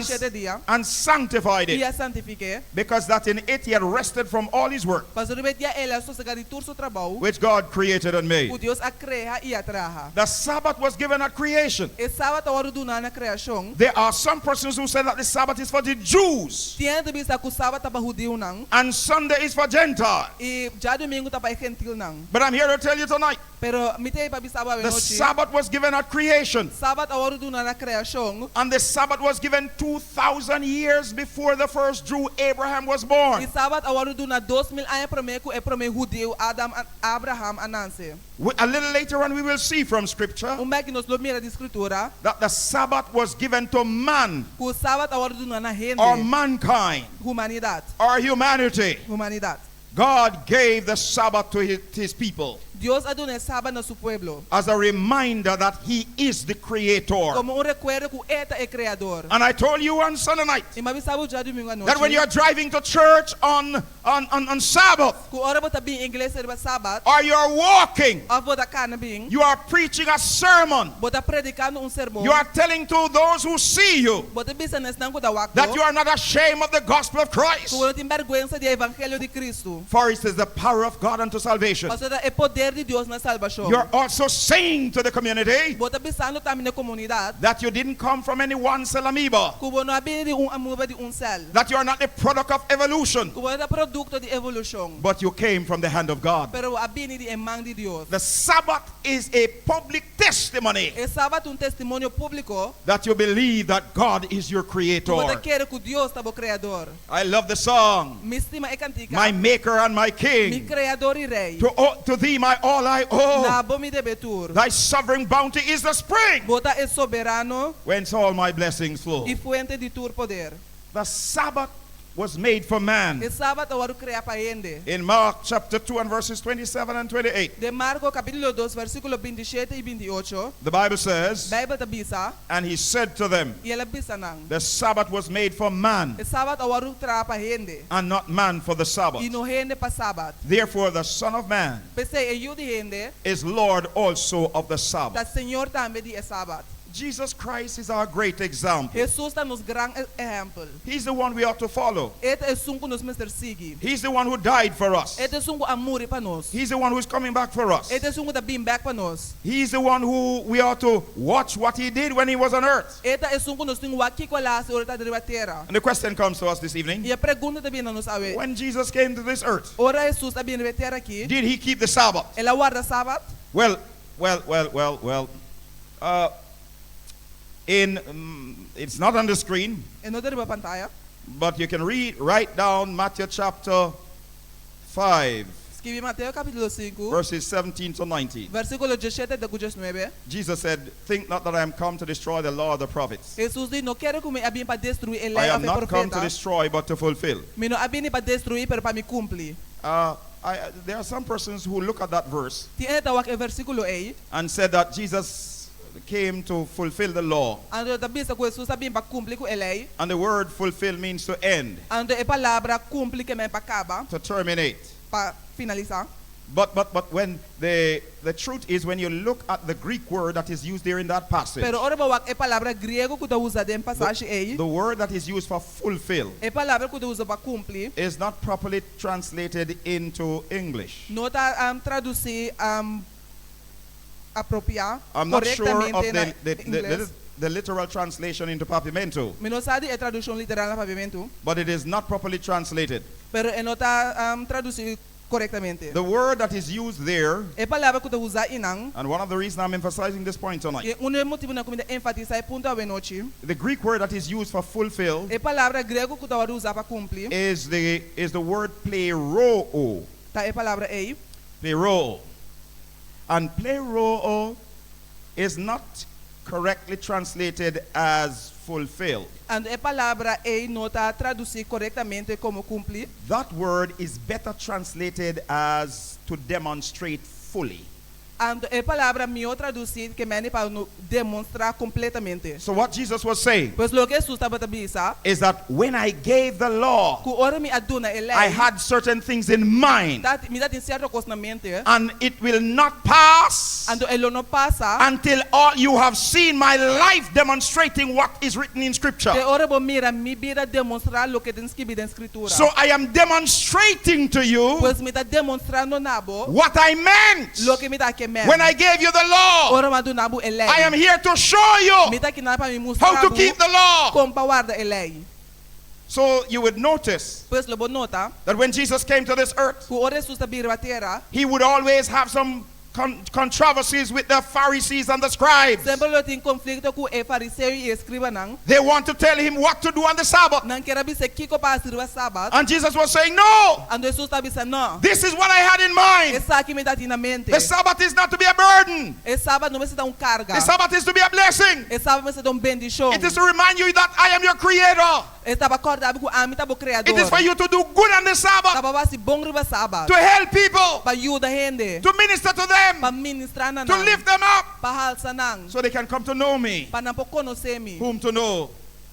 [SPEAKER 1] 7 dias,
[SPEAKER 2] and sanctified
[SPEAKER 1] e
[SPEAKER 2] it,
[SPEAKER 1] a santifique.
[SPEAKER 2] because that in it he had rested from all his work,
[SPEAKER 1] Mas riba dia ela sossegar de tur seu trabalho,
[SPEAKER 2] which God created and
[SPEAKER 1] o
[SPEAKER 2] made.
[SPEAKER 1] Deus a crea e a traja.
[SPEAKER 2] The Sabbath was given at creation.
[SPEAKER 1] E sábado a hora do na criação,
[SPEAKER 2] There are some persons who say that the Sabbath is for the Jews,
[SPEAKER 1] tinha de bisa que o sábado estava judeu não,
[SPEAKER 2] and Sunday is for Gentiles.
[SPEAKER 1] e já domingo estava gentil não.
[SPEAKER 2] But I'm here to tell you tonight,
[SPEAKER 1] Pero mitay pa bisaba
[SPEAKER 2] The
[SPEAKER 1] wenochi.
[SPEAKER 2] Sabbath was given at creation.
[SPEAKER 1] Sabat awaru duna na kreasyon.
[SPEAKER 2] And the Sabbath was given 2,000 years before the first Jew Abraham was born.
[SPEAKER 1] Isabat awaru duna 2,000 anos promeku e prome judeu Adam Abraham ananse.
[SPEAKER 2] A little later on we will see from scripture
[SPEAKER 1] Umaki nos lo mira di escritura.
[SPEAKER 2] that the Sabbath was given to man
[SPEAKER 1] Ku sabat awaru duna na gente.
[SPEAKER 2] or mankind
[SPEAKER 1] Humanidad.
[SPEAKER 2] or humanity.
[SPEAKER 1] Humanidad.
[SPEAKER 2] God gave the Sabbath to his people
[SPEAKER 1] Dios aduna sabat na su pueblo.
[SPEAKER 2] as a reminder that he is the creator.
[SPEAKER 1] Como un recuerdo ku eta e creador.
[SPEAKER 2] And I told you on Sunday night
[SPEAKER 1] E mabisabu ja domingo anoche.
[SPEAKER 2] that when you're driving to church on Sabbath
[SPEAKER 1] Ku ora bota bi iglesia riba sabat.
[SPEAKER 2] or you're walking,
[SPEAKER 1] Of bota kana bing.
[SPEAKER 2] you are preaching a sermon.
[SPEAKER 1] Bota predicando un sermão.
[SPEAKER 2] You are telling to those who see you
[SPEAKER 1] Bota business nang ku dawak
[SPEAKER 2] that you are not ashamed of the gospel of Christ.
[SPEAKER 1] Ku wala tin vergüenza di evangelio di Cristo.
[SPEAKER 2] For it is the power of God unto salvation.
[SPEAKER 1] Parce que é poder de Deus na salvação.
[SPEAKER 2] You're also saying to the community
[SPEAKER 1] Bota bisando também na comunidade.
[SPEAKER 2] that you didn't come from any one cell amoeba,
[SPEAKER 1] Ku bono abini di amuba di cell.
[SPEAKER 2] that you are not the product of evolution,
[SPEAKER 1] Ku bono producto de evolução.
[SPEAKER 2] but you came from the hand of God.
[SPEAKER 1] Pero abini di emang di Deus.
[SPEAKER 2] The Sabbath is a public testimony
[SPEAKER 1] E sabat testemunho público.
[SPEAKER 2] that you believe that God is your
[SPEAKER 1] Ku bota
[SPEAKER 2] creator.
[SPEAKER 1] quer que Deus tabo creador.
[SPEAKER 2] I love the song,
[SPEAKER 1] Mi estima e cantica.
[SPEAKER 2] my maker and my
[SPEAKER 1] Mi
[SPEAKER 2] king.
[SPEAKER 1] creador e rei.
[SPEAKER 2] To thee my all I owe.
[SPEAKER 1] Na bomi de betur.
[SPEAKER 2] Thy sovereign bounty is the spring
[SPEAKER 1] Bota é soberano
[SPEAKER 2] whence all my blessings flow.
[SPEAKER 1] e fuente de tur poder.
[SPEAKER 2] The Sabbath was made for man.
[SPEAKER 1] E sabat awaru crea pa ende.
[SPEAKER 2] In Mark chapter 2 and verses 27 and 28,
[SPEAKER 1] De Marco capítulo 2 versículo 27 e 28.
[SPEAKER 2] the Bible says,
[SPEAKER 1] Bible tabisa.
[SPEAKER 2] and he said to them,
[SPEAKER 1] E ela bisa nang.
[SPEAKER 2] the Sabbath was made for man
[SPEAKER 1] E sabat awaru tra pa hende.
[SPEAKER 2] and not man for the Sabbath.
[SPEAKER 1] E no hende pa sabat.
[SPEAKER 2] Therefore the Son of Man
[SPEAKER 1] Pese e yu di hende.
[SPEAKER 2] is Lord also of the
[SPEAKER 1] Da
[SPEAKER 2] Sabbath.
[SPEAKER 1] Senhor tambe di e sabat.
[SPEAKER 2] Jesus Christ is our great example.
[SPEAKER 1] Jesus ta nos gran exemplo.
[SPEAKER 2] He's the one we ought to follow.
[SPEAKER 1] Ete é sungo nos Mr. Sigi.
[SPEAKER 2] He's the one who died for us.
[SPEAKER 1] Ete sungo amuri pa nos.
[SPEAKER 2] He's the one who's coming back for us.
[SPEAKER 1] Ete sungo da bim back pa nos.
[SPEAKER 2] He's the one who we ought to watch what he did when he was on earth.
[SPEAKER 1] Ete é sungo nos tingo waki ko la se orita de terra.
[SPEAKER 2] And the question comes to us this evening,
[SPEAKER 1] E a pergunta também na nos awe.
[SPEAKER 2] when Jesus came to this earth,
[SPEAKER 1] Ora Jesus ta bem terra aqui.
[SPEAKER 2] did he keep the Sabbath?
[SPEAKER 1] Ela guarda sabat.
[SPEAKER 2] Well, it's not on the screen,
[SPEAKER 1] E no deriva pantalla.
[SPEAKER 2] but you can write down Matthew chapter 5,
[SPEAKER 1] Escrevi Mateus capítulo 5,
[SPEAKER 2] verses 17 to 19.
[SPEAKER 1] versículo 17 de 19.
[SPEAKER 2] Jesus said, think not that I am come to destroy the law of the prophets.
[SPEAKER 1] Jesus diz, não quero que me abim para destruir a
[SPEAKER 2] I
[SPEAKER 1] lei
[SPEAKER 2] am
[SPEAKER 1] of
[SPEAKER 2] not come to
[SPEAKER 1] profeta.
[SPEAKER 2] destroy, but to fulfill.
[SPEAKER 1] Me não abim para destruir, pero para me cumprir.
[SPEAKER 2] There are some persons who look at that verse
[SPEAKER 1] Tinha tawak e versículo 8.
[SPEAKER 2] and said that Jesus came to fulfill the law.
[SPEAKER 1] Ando da bisa ko Jesus abim para cumprir com a lei.
[SPEAKER 2] And the word fulfill means to end,
[SPEAKER 1] Ando e palavra cumprir que me para acaba,
[SPEAKER 2] to terminate.
[SPEAKER 1] para finalizar.
[SPEAKER 2] But when the truth is, when you look at the Greek word that is used there in that passage,
[SPEAKER 1] Pero ora bawak e palavra grego que usa dem passagem aí.
[SPEAKER 2] the word that is used for fulfill
[SPEAKER 1] E palavra que usa para cumprir.
[SPEAKER 2] is not properly translated into English.
[SPEAKER 1] Não tá traduzir apropriar
[SPEAKER 2] I'm not sure of
[SPEAKER 1] corretamente na inglês.
[SPEAKER 2] the literal translation into Papimento,
[SPEAKER 1] Me não sabe a tradução literal na pavimento,
[SPEAKER 2] but it is not properly translated.
[SPEAKER 1] pero não tá traduzir corretamente.
[SPEAKER 2] The word that is used there,
[SPEAKER 1] E palavra que usa inang,
[SPEAKER 2] and one of the reasons I'm emphasizing this point tonight,
[SPEAKER 1] e motivo na comida enfatizar ponto a noite.
[SPEAKER 2] the Greek word that is used for fulfill
[SPEAKER 1] E palavra grego que usa para cumprir,
[SPEAKER 2] is the word pleroo.
[SPEAKER 1] tá e palavra aí.
[SPEAKER 2] Pleroo. And pleroo is not correctly translated as fulfilled.
[SPEAKER 1] And e palavra aí não tá traduzir corretamente como cumprir.
[SPEAKER 2] That word is better translated as to demonstrate fully.
[SPEAKER 1] And e palavra mio traduzir que mene para demonstrar completamente.
[SPEAKER 2] So what Jesus was saying
[SPEAKER 1] Pois lo que Jesus estava bisa,
[SPEAKER 2] is that when I gave the law,
[SPEAKER 1] ku ora mi aduna e lei.
[SPEAKER 2] I had certain things in mind,
[SPEAKER 1] Me dá certo coisa na mente.
[SPEAKER 2] and it will not pass
[SPEAKER 1] Ando elo no passa.
[SPEAKER 2] until all you have seen my life demonstrating what is written in scripture.
[SPEAKER 1] Te ora bo mira mi vida demonstrar lo que tem escrito na escritura.
[SPEAKER 2] So I am demonstrating to you
[SPEAKER 1] Pois me tá demonstrando nabo
[SPEAKER 2] what I meant
[SPEAKER 1] lo que me dá que
[SPEAKER 2] when I gave you the law.
[SPEAKER 1] ora madu nabo e lei.
[SPEAKER 2] I am here to show you
[SPEAKER 1] Me tá que na para me mostrar
[SPEAKER 2] how to keep the law.
[SPEAKER 1] como para guardar e lei.
[SPEAKER 2] So you would notice
[SPEAKER 1] Pois lo bo nota,
[SPEAKER 2] that when Jesus came to this earth,
[SPEAKER 1] ku ora Jesus tá vir a terra,
[SPEAKER 2] he would always have some controversies with the Pharisees and the scribes.
[SPEAKER 1] Sempre lo tem conflito com o fariseu e escriba não.
[SPEAKER 2] They want to tell him what to do on the Sabbath.
[SPEAKER 1] Não quer dizer que para sirva sábado.
[SPEAKER 2] And Jesus was saying, no,
[SPEAKER 1] Ando Jesus está dizendo não.
[SPEAKER 2] this is what I had in mind.
[SPEAKER 1] Essa aqui me dá na mente.
[SPEAKER 2] The Sabbath is not to be a burden.
[SPEAKER 1] Esse sábado não vai ser dar carga.
[SPEAKER 2] The Sabbath is to be a blessing.
[SPEAKER 1] Esse sábado vai ser dar bendição.
[SPEAKER 2] It is to remind you that I am your creator.
[SPEAKER 1] Estava acordado com a mim estava criador.
[SPEAKER 2] It is for you to do good on the Sabbath,
[SPEAKER 1] Estava vai ser bom riba sábado.
[SPEAKER 2] to help people,
[SPEAKER 1] Para ajudar gente.
[SPEAKER 2] to minister to them,
[SPEAKER 1] Para ministrar na
[SPEAKER 2] to lift them up,
[SPEAKER 1] para alçar nang.
[SPEAKER 2] so they can come to know me.
[SPEAKER 1] Para não conhecer me.
[SPEAKER 2] Whom to know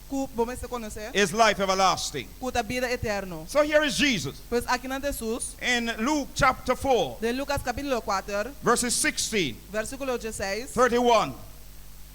[SPEAKER 1] Ku bom se conhecer.
[SPEAKER 2] is life everlasting.
[SPEAKER 1] Ku ta vida eterno.
[SPEAKER 2] So here is Jesus
[SPEAKER 1] Pois aqui na Jesus,
[SPEAKER 2] in Luke chapter 4,
[SPEAKER 1] de Lucas capítulo 4,
[SPEAKER 2] verses 16,
[SPEAKER 1] versículo 16,
[SPEAKER 2] 31,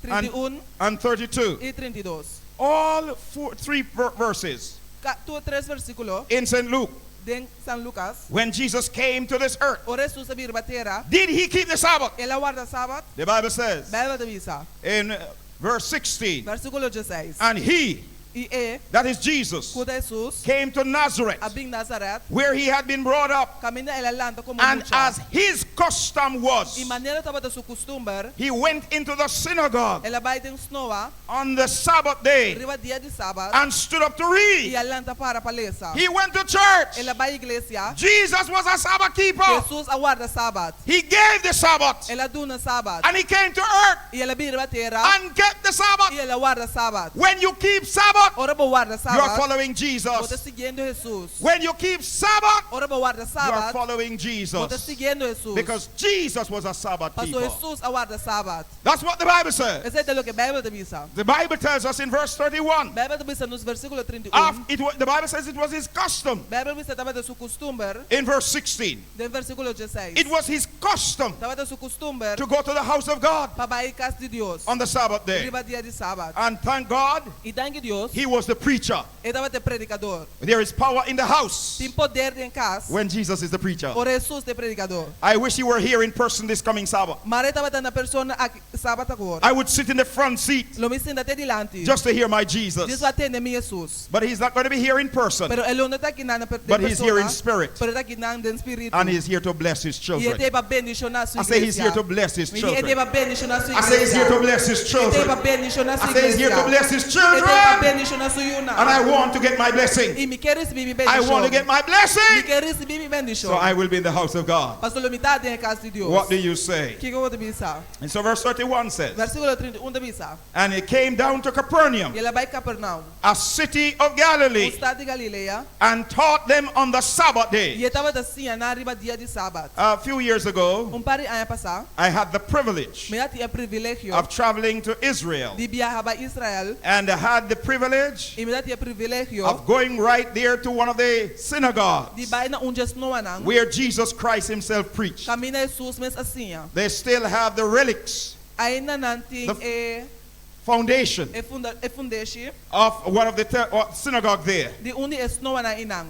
[SPEAKER 1] 31
[SPEAKER 2] and 32.
[SPEAKER 1] e 32.
[SPEAKER 2] All three verses
[SPEAKER 1] Tu três versículos
[SPEAKER 2] in St. Luke.
[SPEAKER 1] de São Lucas.
[SPEAKER 2] When Jesus came to this earth,
[SPEAKER 1] O Jesus a vir batera.
[SPEAKER 2] did he keep the Sabbath?
[SPEAKER 1] Ela guarda sábado.
[SPEAKER 2] The Bible says
[SPEAKER 1] Bíblia avisa.
[SPEAKER 2] in verse 16,
[SPEAKER 1] Versículo 16.
[SPEAKER 2] and he,
[SPEAKER 1] E
[SPEAKER 2] that is Jesus,
[SPEAKER 1] quando Jesus
[SPEAKER 2] came to Nazareth,
[SPEAKER 1] a vir Nazaret,
[SPEAKER 2] where he had been brought up,
[SPEAKER 1] caminha ela landa como
[SPEAKER 2] and
[SPEAKER 1] mucha.
[SPEAKER 2] as his custom was,
[SPEAKER 1] E maneira estava da sua costume,
[SPEAKER 2] he went into the synagogue
[SPEAKER 1] ela vai em snowa,
[SPEAKER 2] on the Sabbath day
[SPEAKER 1] riba dia de sábado,
[SPEAKER 2] and stood up to
[SPEAKER 1] e
[SPEAKER 2] read.
[SPEAKER 1] ela landa para palestra.
[SPEAKER 2] He went to church.
[SPEAKER 1] Ela vai à igreja.
[SPEAKER 2] Jesus was a Sabbath keeper.
[SPEAKER 1] Jesus aguarda sábado.
[SPEAKER 2] He gave the Sabbath,
[SPEAKER 1] Ela duna sábado.
[SPEAKER 2] and he came to earth
[SPEAKER 1] E ela vir batera.
[SPEAKER 2] and kept the Sabbath.
[SPEAKER 1] E ela guarda sábado.
[SPEAKER 2] When you keep Sabbath,
[SPEAKER 1] Ora bo guarda
[SPEAKER 2] you are
[SPEAKER 1] sábado.
[SPEAKER 2] following
[SPEAKER 1] Você
[SPEAKER 2] Jesus.
[SPEAKER 1] seguindo Jesus.
[SPEAKER 2] When you keep Sabbath,
[SPEAKER 1] Ora bo guarda
[SPEAKER 2] you are
[SPEAKER 1] sábado.
[SPEAKER 2] following
[SPEAKER 1] Você
[SPEAKER 2] Jesus.
[SPEAKER 1] seguindo Jesus.
[SPEAKER 2] Because Jesus was a Sabbath
[SPEAKER 1] Pastor
[SPEAKER 2] keeper.
[SPEAKER 1] Jesus aguarda sábado.
[SPEAKER 2] That's what the Bible says.
[SPEAKER 1] Esse é o que a Bíblia diz.
[SPEAKER 2] The Bible tells us in verse 31.
[SPEAKER 1] A Bíblia diz nos versículo 31.
[SPEAKER 2] The Bible says it was his custom.
[SPEAKER 1] A Bíblia diz que estava da sua costume.
[SPEAKER 2] In verse 16,
[SPEAKER 1] De versículo 16.
[SPEAKER 2] it was his custom
[SPEAKER 1] Estava da sua costume.
[SPEAKER 2] to go to the house of God
[SPEAKER 1] Para ir à casa de Deus.
[SPEAKER 2] on the Sabbath day.
[SPEAKER 1] Riba dia de sábado.
[SPEAKER 2] And thank God,
[SPEAKER 1] E dangue Deus.
[SPEAKER 2] he was the preacher.
[SPEAKER 1] Ele estava de predicador.
[SPEAKER 2] There is power in the house
[SPEAKER 1] Tem poder em casa.
[SPEAKER 2] when Jesus is the preacher.
[SPEAKER 1] Ora Jesus de predicador.
[SPEAKER 2] I wish you were here in person this coming Sabbath.
[SPEAKER 1] Mare estava dando a persona sábado agora.
[SPEAKER 2] I would sit in the front seat
[SPEAKER 1] Lo me sinta até delante.
[SPEAKER 2] just to hear my
[SPEAKER 1] Deus
[SPEAKER 2] Jesus.
[SPEAKER 1] vai atender meu Jesus.
[SPEAKER 2] But he's not going to be here in person,
[SPEAKER 1] Pero ele não está aqui na persona.
[SPEAKER 2] but he's here in spirit.
[SPEAKER 1] Pero está aqui na espírito.
[SPEAKER 2] And he's here to bless his
[SPEAKER 1] E ele
[SPEAKER 2] children.
[SPEAKER 1] tem para bendicionar sua
[SPEAKER 2] I say he's here to
[SPEAKER 1] igreja.
[SPEAKER 2] bless his
[SPEAKER 1] E ele tem
[SPEAKER 2] children.
[SPEAKER 1] para bendicionar sua
[SPEAKER 2] I say he's here to
[SPEAKER 1] igreja.
[SPEAKER 2] bless his
[SPEAKER 1] Ele tem para
[SPEAKER 2] children.
[SPEAKER 1] bendicionar sua
[SPEAKER 2] I say he's here to
[SPEAKER 1] igreja.
[SPEAKER 2] bless his
[SPEAKER 1] Ele tem para
[SPEAKER 2] children.
[SPEAKER 1] bendicionar sua
[SPEAKER 2] And
[SPEAKER 1] yuna.
[SPEAKER 2] I want to get my blessing.
[SPEAKER 1] E me quer receber minha
[SPEAKER 2] I want to
[SPEAKER 1] bendição.
[SPEAKER 2] get my
[SPEAKER 1] Me
[SPEAKER 2] blessing.
[SPEAKER 1] quer receber minha bendição.
[SPEAKER 2] So I will be in the house of God.
[SPEAKER 1] Pastor, lo me está em casa de Deus.
[SPEAKER 2] What do you say?
[SPEAKER 1] Que eu vou te pensar?
[SPEAKER 2] And so verse 31 says,
[SPEAKER 1] Versículo 31 te pensar.
[SPEAKER 2] and it came down to Capernaum,
[SPEAKER 1] E ela vai a Capernaum.
[SPEAKER 2] a city of
[SPEAKER 1] O
[SPEAKER 2] Galilee,
[SPEAKER 1] estado de Galileia.
[SPEAKER 2] and taught them on the Sabbath
[SPEAKER 1] E
[SPEAKER 2] day.
[SPEAKER 1] ele estava assim, na riba dia de sábado.
[SPEAKER 2] A few years ago,
[SPEAKER 1] Par de anos passar,
[SPEAKER 2] I had the privilege
[SPEAKER 1] me tinha privilégio
[SPEAKER 2] of traveling to Israel,
[SPEAKER 1] de viajar para Israel.
[SPEAKER 2] and I had the privilege
[SPEAKER 1] E me tinha privilégio
[SPEAKER 2] of going right there to one of the
[SPEAKER 1] de
[SPEAKER 2] synagogues
[SPEAKER 1] vai na onde não anang.
[SPEAKER 2] where Jesus Christ himself preached.
[SPEAKER 1] Camina Jesus mas assim.
[SPEAKER 2] They still have the relics,
[SPEAKER 1] Ainda não tem
[SPEAKER 2] foundation
[SPEAKER 1] fundation
[SPEAKER 2] of one of the synagogue there
[SPEAKER 1] de onde não ana inang.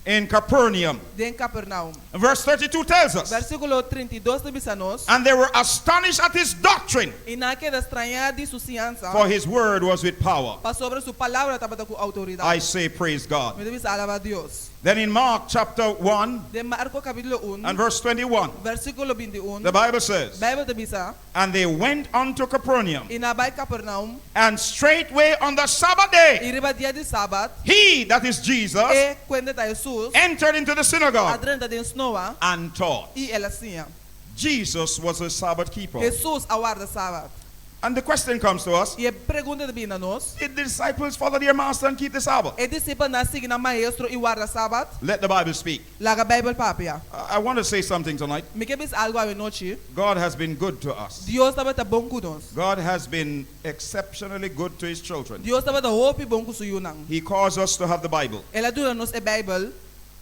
[SPEAKER 2] in Capernaum.
[SPEAKER 1] De em Capernaum.
[SPEAKER 2] Verse 32 tells us,
[SPEAKER 1] Versículo 32 te bisa nos.
[SPEAKER 2] and they were astonished at his doctrine,
[SPEAKER 1] E na que estranhar de sua ciência.
[SPEAKER 2] for his word was with power.
[SPEAKER 1] Pa sobre sua palavra estava com autoridade.
[SPEAKER 2] I say praise God.
[SPEAKER 1] Me debes alabar a Dios.
[SPEAKER 2] Then in Mark chapter 1
[SPEAKER 1] De Marco capítulo 1,
[SPEAKER 2] and verse 21,
[SPEAKER 1] versículo 21.
[SPEAKER 2] the Bible says,
[SPEAKER 1] Bíblia te bisa.
[SPEAKER 2] and they went unto Capernaum,
[SPEAKER 1] E na vai Capernaum.
[SPEAKER 2] and straightway on the Sabbath day,
[SPEAKER 1] E riba dia de sábado.
[SPEAKER 2] he, that is Jesus,
[SPEAKER 1] E quando está Jesus.
[SPEAKER 2] entered into the synagogue
[SPEAKER 1] Adrenta de snowa.
[SPEAKER 2] and taught.
[SPEAKER 1] E ela assim.
[SPEAKER 2] Jesus was a Sabbath keeper.
[SPEAKER 1] Jesus aguarda sábado.
[SPEAKER 2] And the question comes to us,
[SPEAKER 1] E a pergunta de bina nos.
[SPEAKER 2] did the disciples follow their master and keep the Sabbath?
[SPEAKER 1] E discípulo na signa maestro e guarda sábado.
[SPEAKER 2] Let the Bible speak.
[SPEAKER 1] Laga Bible papia.
[SPEAKER 2] I want to say something tonight.
[SPEAKER 1] Me que bis algo a noite.
[SPEAKER 2] God has been good to us.
[SPEAKER 1] Dios estava tá bom com nós.
[SPEAKER 2] God has been exceptionally good to his children.
[SPEAKER 1] Dios estava tá hope bom com sua nang.
[SPEAKER 2] He calls us to have the Bible.
[SPEAKER 1] Ela dura nos e Bible.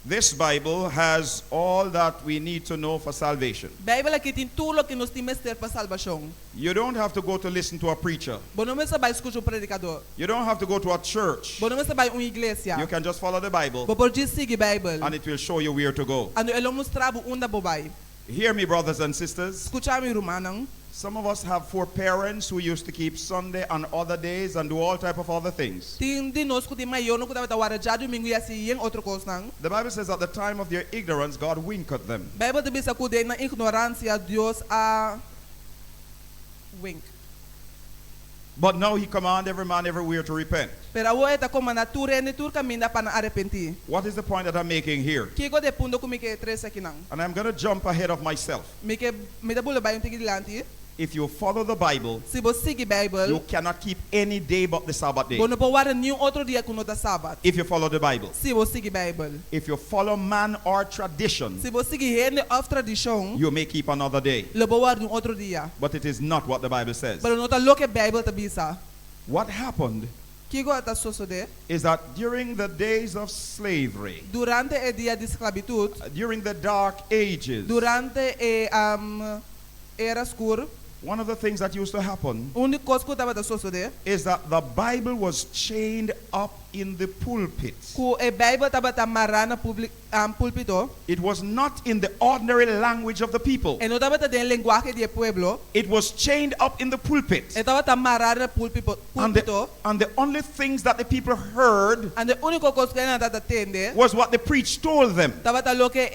[SPEAKER 2] This Bible has all that we need to know for salvation.
[SPEAKER 1] Bible aqui tem tudo que nós temos ter para salvação.
[SPEAKER 2] You don't have to go to listen to a preacher.
[SPEAKER 1] Bom não me sabe escutar predicador.
[SPEAKER 2] You don't have to go to a church.
[SPEAKER 1] Bom não me sabe igreja.
[SPEAKER 2] You can just follow the Bible
[SPEAKER 1] Bom por dizer siga Bible.
[SPEAKER 2] and it will show you where to go.
[SPEAKER 1] Ano ela mostrava onde bobai.
[SPEAKER 2] Hear me, brothers and sisters.
[SPEAKER 1] Escutar me romanang.
[SPEAKER 2] Some of us have foreparents who used to keep Sunday and other days and do all type of other things.
[SPEAKER 1] Ting dinos kuti mayon ko dapat wara jadu mingu ya si yeng otro kos nang.
[SPEAKER 2] The Bible says at the time of their ignorance, God winked at them.
[SPEAKER 1] Bible te bisa kude na ignorancia Dios a wink.
[SPEAKER 2] But now he commands every man everywhere to repent.
[SPEAKER 1] Pero awo eta ko manature ni tur kaminda para arrepenti.
[SPEAKER 2] What is the point that I'm making here?
[SPEAKER 1] Kiko de pundo kumike 13 kinang.
[SPEAKER 2] And I'm going to jump ahead of myself.
[SPEAKER 1] Mike medabula ba yung tigilanti?
[SPEAKER 2] If you follow the Bible,
[SPEAKER 1] Si bo sige Bible.
[SPEAKER 2] you cannot keep any day but the Sabbath day.
[SPEAKER 1] Bono po wara yung otro dia kuno da Sabat.
[SPEAKER 2] If you follow the Bible.
[SPEAKER 1] Si bo sige Bible.
[SPEAKER 2] If you follow man or tradition,
[SPEAKER 1] Si bo sige hene of tradition.
[SPEAKER 2] you may keep another day.
[SPEAKER 1] Lobo war yung otro dia.
[SPEAKER 2] But it is not what the Bible says.
[SPEAKER 1] Pero nota loke Bible tabisa.
[SPEAKER 2] What happened
[SPEAKER 1] Kigo ata sosode.
[SPEAKER 2] is that during the days of slavery,
[SPEAKER 1] Durante e dia di esclavitud.
[SPEAKER 2] during the dark ages,
[SPEAKER 1] Durante era scur.
[SPEAKER 2] one of the things that used to happen
[SPEAKER 1] Unik kos ko taba da sosode.
[SPEAKER 2] is that the Bible was chained up in the pulpit.
[SPEAKER 1] Ku e Bible taba tamara na pulpito.
[SPEAKER 2] It was not in the ordinary language of the people.
[SPEAKER 1] E no taba ta den lenguaje di pueblo.
[SPEAKER 2] It was chained up in the pulpit.
[SPEAKER 1] E taba tamara na pulpito.
[SPEAKER 2] And the only things that the people heard
[SPEAKER 1] And the único kos que na tatende.
[SPEAKER 2] was what the priest told them.
[SPEAKER 1] Taba ta lo que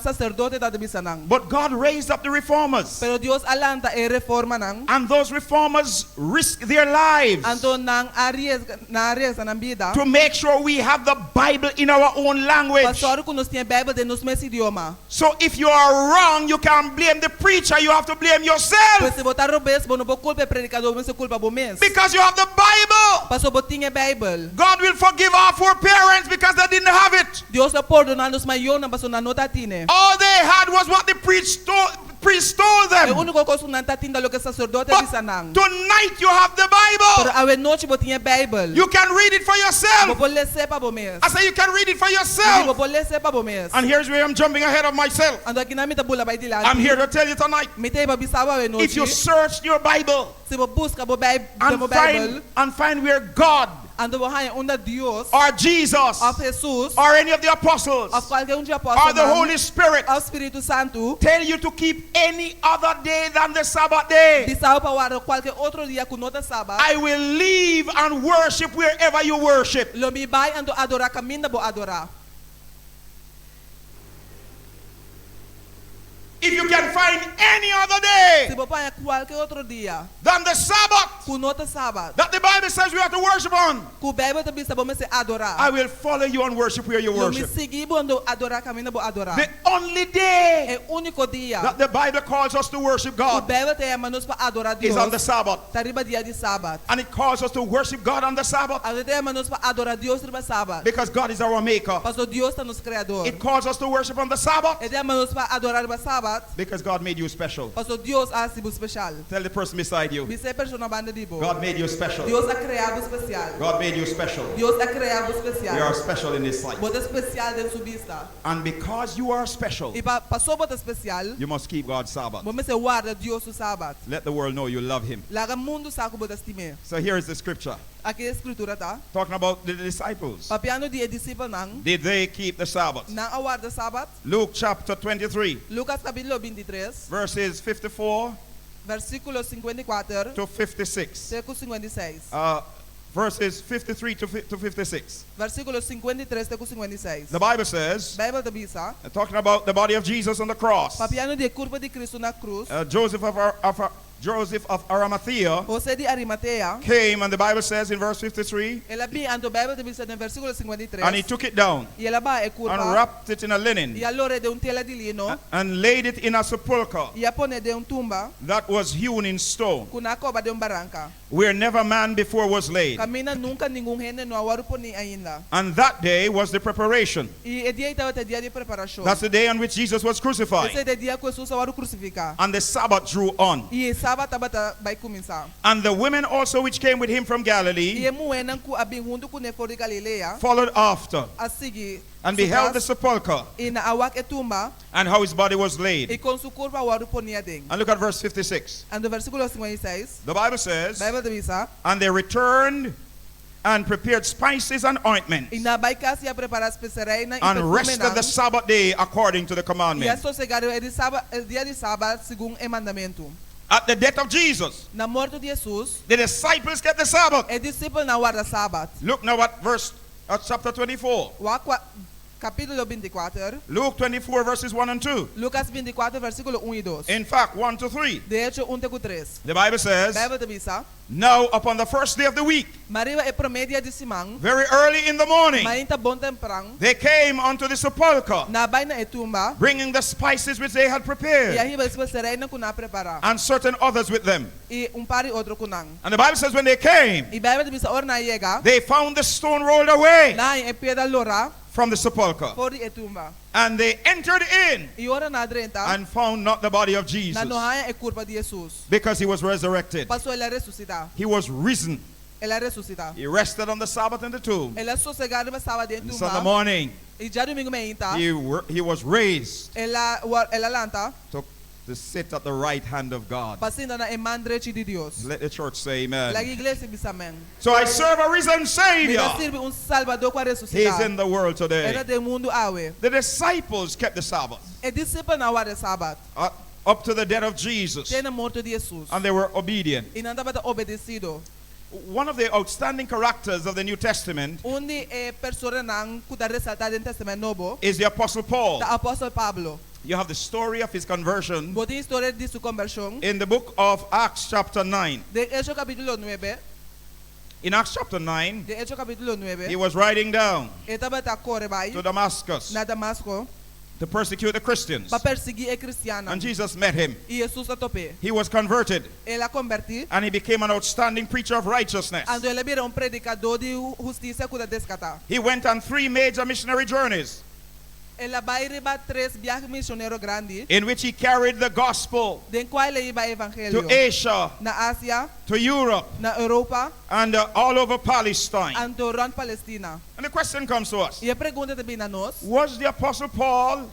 [SPEAKER 1] sacerdote ta bisa nang.
[SPEAKER 2] But God raised up the reformers.
[SPEAKER 1] Pero Dios alanta e reforma nang.
[SPEAKER 2] And those reformers risked their lives
[SPEAKER 1] Anto nang aries na nang vida.
[SPEAKER 2] to make sure we have the Bible in our own language.
[SPEAKER 1] Pastor ko nos tiene Bible de nos mes idioma.
[SPEAKER 2] So if you are wrong, you can't blame the preacher, you have to blame
[SPEAKER 1] Pues
[SPEAKER 2] yourself.
[SPEAKER 1] se botar robes bono bo culpa predicador men se culpa bo mes.
[SPEAKER 2] Because you have the Bible.
[SPEAKER 1] Paso botinha Bible.
[SPEAKER 2] God will forgive our foreparents because they didn't have it.
[SPEAKER 1] Dios a perdona nos mayon na paso na nota tine.
[SPEAKER 2] All they had was what the priest told
[SPEAKER 1] E
[SPEAKER 2] them.
[SPEAKER 1] único kos na tatinda lo que sacerdote
[SPEAKER 2] But
[SPEAKER 1] bisa nang.
[SPEAKER 2] tonight you have the
[SPEAKER 1] Pero
[SPEAKER 2] Bible.
[SPEAKER 1] awe noche botinha Bible.
[SPEAKER 2] You can read it for
[SPEAKER 1] Bo
[SPEAKER 2] yourself.
[SPEAKER 1] pole sepa bo mes.
[SPEAKER 2] I say you can read it for
[SPEAKER 1] Bo
[SPEAKER 2] yourself.
[SPEAKER 1] pole sepa bo mes.
[SPEAKER 2] And here's where I'm jumping ahead of myself.
[SPEAKER 1] Ando aqui na mita bula by dilanti.
[SPEAKER 2] I'm here to tell you tonight.
[SPEAKER 1] Mitei ba bisawa we noche.
[SPEAKER 2] If you search your Bible
[SPEAKER 1] Se bo busca bo Bible,
[SPEAKER 2] and find where God
[SPEAKER 1] ando bo hanya unda Dios
[SPEAKER 2] or Jesus
[SPEAKER 1] of Jesus
[SPEAKER 2] or any of the apostles
[SPEAKER 1] of qualquer um dia
[SPEAKER 2] or the Holy Spirit
[SPEAKER 1] of Espírito Santo
[SPEAKER 2] tell you to keep any other day than the Sabbath day,
[SPEAKER 1] bisawa pa waro qualquer outro dia com nota sábado.
[SPEAKER 2] I will leave and worship wherever you worship.
[SPEAKER 1] Lo mi vai ando adorar caminda bo adorar.
[SPEAKER 2] If you can find any other day
[SPEAKER 1] Se bo pa qualquer outro dia
[SPEAKER 2] than the Sabbath
[SPEAKER 1] com nota sábado.
[SPEAKER 2] that the Bible says we have to worship on,
[SPEAKER 1] Ku Bible também bisa bo me se adorar.
[SPEAKER 2] I will follow you and worship where you
[SPEAKER 1] Lo mi
[SPEAKER 2] worship.
[SPEAKER 1] segui bo ando adorar caminda bo adorar.
[SPEAKER 2] The only day
[SPEAKER 1] É único dia.
[SPEAKER 2] that the Bible calls us to worship
[SPEAKER 1] O
[SPEAKER 2] God
[SPEAKER 1] Bible te chama nos para adorar Deus.
[SPEAKER 2] is on the Sabbath.
[SPEAKER 1] Tariba dia de sábado.
[SPEAKER 2] And it calls us to worship God on the Sabbath
[SPEAKER 1] A te chama nos para adorar Deus riba sábado.
[SPEAKER 2] because God is our maker.
[SPEAKER 1] Pastor Deus está nos criador.
[SPEAKER 2] It calls us to worship on the Sabbath
[SPEAKER 1] E te chama nos para adorar riba sábado.
[SPEAKER 2] because God made you special.
[SPEAKER 1] Pastor Deus a sibo especial.
[SPEAKER 2] Tell the person beside you,
[SPEAKER 1] Bisa persona banda dibo.
[SPEAKER 2] God made you special.
[SPEAKER 1] Deus a criado especial.
[SPEAKER 2] God made you special.
[SPEAKER 1] Deus a criado
[SPEAKER 2] You
[SPEAKER 1] especial.
[SPEAKER 2] are special in His sight.
[SPEAKER 1] Bota especial de subista.
[SPEAKER 2] And because you are special,
[SPEAKER 1] E passou bota especial.
[SPEAKER 2] you must keep God's Sabbath.
[SPEAKER 1] Bom se guarda Deus o sábado.
[SPEAKER 2] Let the world know you love Him.
[SPEAKER 1] Laga mundo saco bota estime.
[SPEAKER 2] So here is the scripture
[SPEAKER 1] Aqui a escritura tá.
[SPEAKER 2] talking about the disciples.
[SPEAKER 1] Papiano de discípulo nang.
[SPEAKER 2] Did they keep the Sabbath?
[SPEAKER 1] Nang awarda sábado.
[SPEAKER 2] Luke chapter 23,
[SPEAKER 1] Lucas capítulo 23.
[SPEAKER 2] verses 54
[SPEAKER 1] Versículo 54
[SPEAKER 2] to 56.
[SPEAKER 1] teco 56.
[SPEAKER 2] Verses 53 to 56.
[SPEAKER 1] Versículo 53 teco 56.
[SPEAKER 2] The Bible says,
[SPEAKER 1] Bible da bisa.
[SPEAKER 2] talking about the body of Jesus on the cross,
[SPEAKER 1] Papiano de curva de Cristo na cruz.
[SPEAKER 2] Joseph of Arimathea
[SPEAKER 1] José de Arimatea.
[SPEAKER 2] came, and the Bible says in verse 53,
[SPEAKER 1] Ela bi anto Bible da bisa no versículo 53.
[SPEAKER 2] and he took it down
[SPEAKER 1] E ela ba e
[SPEAKER 2] and
[SPEAKER 1] curva.
[SPEAKER 2] wrapped it in a linen
[SPEAKER 1] E allora de tela de lino.
[SPEAKER 2] and laid it in a sepulchre
[SPEAKER 1] E a pone de tumba.
[SPEAKER 2] that was hewn in stone,
[SPEAKER 1] Kuna cova de barranca.
[SPEAKER 2] where never man before was laid.
[SPEAKER 1] Camina nunca ningún gente no awaru po ni ainda.
[SPEAKER 2] And that day was the preparation.
[SPEAKER 1] E dia estava te dia de preparação.
[SPEAKER 2] That's the day on which Jesus was
[SPEAKER 1] Esse
[SPEAKER 2] crucified.
[SPEAKER 1] é o dia que Jesus awaru crucificar.
[SPEAKER 2] And the Sabbath drew on.
[SPEAKER 1] E sábado tava vai começar.
[SPEAKER 2] And the women also which came with him from
[SPEAKER 1] E
[SPEAKER 2] Galilee
[SPEAKER 1] moenan ku abing hundu ku ne for de Galilea.
[SPEAKER 2] followed after
[SPEAKER 1] A seguir.
[SPEAKER 2] and beheld the sepulchre
[SPEAKER 1] E na awak e tumba.
[SPEAKER 2] and how his body was
[SPEAKER 1] E
[SPEAKER 2] laid.
[SPEAKER 1] com su curva awaru po niya ding.
[SPEAKER 2] And look at verse 56.
[SPEAKER 1] And the versículo 56.
[SPEAKER 2] The Bible says,
[SPEAKER 1] Bible da bisa.
[SPEAKER 2] and they returned and prepared spices and ointments
[SPEAKER 1] E na vai kasi a preparar especiaria na
[SPEAKER 2] and rested the Sabbath day according to the
[SPEAKER 1] E a
[SPEAKER 2] commandment.
[SPEAKER 1] sossegaram é de sábado, dia de sábado segundo o mandamento.
[SPEAKER 2] At the death of Jesus,
[SPEAKER 1] na morte de Jesus,
[SPEAKER 2] the disciples kept the Sabbath.
[SPEAKER 1] e discípulo na guarda Sabat.
[SPEAKER 2] Look now at chapter 24.
[SPEAKER 1] Capítulo 24,
[SPEAKER 2] Luke 24 verses 1 and 2.
[SPEAKER 1] Lucas 24, versículo 1 y 2.
[SPEAKER 2] In fact, 1 to 3.
[SPEAKER 1] De hecho, 1 com 3.
[SPEAKER 2] The Bible says,
[SPEAKER 1] Bible te bisa,
[SPEAKER 2] now upon the first day of the week,
[SPEAKER 1] mariba e promedia de simang,
[SPEAKER 2] very early in the morning,
[SPEAKER 1] mainta bon temprang,
[SPEAKER 2] they came unto the sepulchre,
[SPEAKER 1] na bay na etumba,
[SPEAKER 2] bringing the spices which they had
[SPEAKER 1] e
[SPEAKER 2] prepared,
[SPEAKER 1] ahiba ispa seray na kuna prepara,
[SPEAKER 2] and certain others with them.
[SPEAKER 1] e pari otro kunang.
[SPEAKER 2] And the Bible says when they came,
[SPEAKER 1] E Bible te bisa or na yega,
[SPEAKER 2] they found the stone rolled away
[SPEAKER 1] na e piedra lora,
[SPEAKER 2] from the sepulchre.
[SPEAKER 1] for di etumba.
[SPEAKER 2] And they entered in
[SPEAKER 1] E ora na drenta,
[SPEAKER 2] and found not the body of Jesus,
[SPEAKER 1] na nohaya e curva de Jesus.
[SPEAKER 2] because he was resurrected.
[SPEAKER 1] Paso ela resucita,
[SPEAKER 2] He was risen.
[SPEAKER 1] ela resucita.
[SPEAKER 2] He rested on the Sabbath in the tomb.
[SPEAKER 1] Ela sossegada ba sábado de
[SPEAKER 2] And Sunday
[SPEAKER 1] etumba,
[SPEAKER 2] morning,
[SPEAKER 1] e já domingo meinta,
[SPEAKER 2] he was raised
[SPEAKER 1] ela lanta,
[SPEAKER 2] to sit at the right hand of God.
[SPEAKER 1] pasinda na emandreci de Dios.
[SPEAKER 2] Let the church say amen.
[SPEAKER 1] La iglesia bisa men.
[SPEAKER 2] So I serve a risen Savior.
[SPEAKER 1] Mira sirve un salvador com a
[SPEAKER 2] He's
[SPEAKER 1] ressuscitar.
[SPEAKER 2] in the world
[SPEAKER 1] Era
[SPEAKER 2] today.
[SPEAKER 1] de mundo awe.
[SPEAKER 2] The disciples kept the Sabbath
[SPEAKER 1] E discípulo na hora de sábado.
[SPEAKER 2] up to the death of Jesus,
[SPEAKER 1] Tem na morte de Jesus.
[SPEAKER 2] and they were obedient.
[SPEAKER 1] E não estava obedecido.
[SPEAKER 2] One of the outstanding characters of the New Testament
[SPEAKER 1] Onde é persona não kuda resaltar no Testamento Nobo,
[SPEAKER 2] is the Apostle Paul.
[SPEAKER 1] da apóstolo Pablo.
[SPEAKER 2] You have the story of his conversion
[SPEAKER 1] Botem história de sua conversão.
[SPEAKER 2] in the book of Acts chapter 9.
[SPEAKER 1] De Hechos capítulo 9,
[SPEAKER 2] In Acts chapter 9,
[SPEAKER 1] de Hechos capítulo
[SPEAKER 2] he
[SPEAKER 1] 9,
[SPEAKER 2] was riding down
[SPEAKER 1] estava a correr vai
[SPEAKER 2] to Damascus
[SPEAKER 1] na Damasco
[SPEAKER 2] to persecute the Christians.
[SPEAKER 1] para perseguir a cristiana.
[SPEAKER 2] And Jesus met him.
[SPEAKER 1] E Jesus a tope.
[SPEAKER 2] He was converted,
[SPEAKER 1] Ela converti.
[SPEAKER 2] and he became an outstanding preacher of righteousness.
[SPEAKER 1] Ando ela vira predicador de justiça kuda descatar.
[SPEAKER 2] He went on 3 major missionary journeys
[SPEAKER 1] Ela vai riba 3 viajes misioneiro grande,
[SPEAKER 2] in which he carried the gospel
[SPEAKER 1] den qual ela iba
[SPEAKER 2] to
[SPEAKER 1] evangelho
[SPEAKER 2] Asia,
[SPEAKER 1] na Ásia,
[SPEAKER 2] to Europe,
[SPEAKER 1] na Europa,
[SPEAKER 2] and all over Palestine.
[SPEAKER 1] and around Palestina.
[SPEAKER 2] And the question comes to us,
[SPEAKER 1] E a pergunta também a nós,
[SPEAKER 2] was the Apostle Paul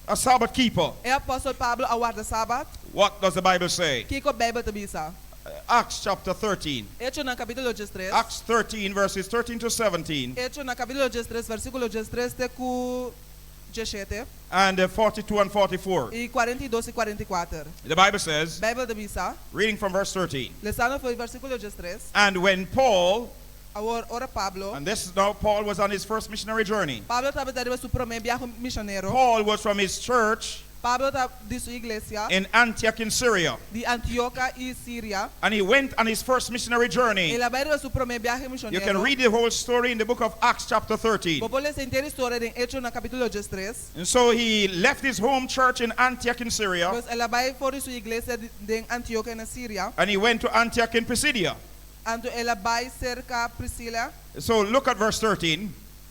[SPEAKER 2] a Sabbath keeper?
[SPEAKER 1] é apóstolo Pablo a guarda sábado?
[SPEAKER 2] What does the Bible say?
[SPEAKER 1] Que a Bíblia também diz?
[SPEAKER 2] Acts chapter 13.
[SPEAKER 1] Hecho na capítulo 13.
[SPEAKER 2] Acts 13 verses 13 to 17
[SPEAKER 1] Hecho na capítulo 13, versículo 13 até com 17
[SPEAKER 2] and 42 and 44.
[SPEAKER 1] e 42 e 44.
[SPEAKER 2] The Bible says,
[SPEAKER 1] Bíblia também diz,
[SPEAKER 2] reading from verse 13,
[SPEAKER 1] lesando foi versículo 13.
[SPEAKER 2] and when Paul,
[SPEAKER 1] Ora Pablo,
[SPEAKER 2] and this is now Paul was on his first missionary journey.
[SPEAKER 1] Pablo estava dando seu primeiro viagem missioneiro.
[SPEAKER 2] Paul was from his church
[SPEAKER 1] Pablo estava de sua igreja
[SPEAKER 2] in Antioch in Syria,
[SPEAKER 1] de Antioquia e Síria.
[SPEAKER 2] and he went on his first missionary journey.
[SPEAKER 1] Ele vai dar seu primeiro viagem
[SPEAKER 2] You
[SPEAKER 1] missioneiro.
[SPEAKER 2] can read the whole story in the book of Acts chapter 13.
[SPEAKER 1] Vou ler essa inteira história em Hecho na capítulo 13.
[SPEAKER 2] And so he left his home church in Antioch in Syria,
[SPEAKER 1] Pois ela vai fora sua igreja de Antioquia na Síria.
[SPEAKER 2] and he went to Antioch in Pisidia.
[SPEAKER 1] Então ela vai cerca Priscila.
[SPEAKER 2] So look at verse 13.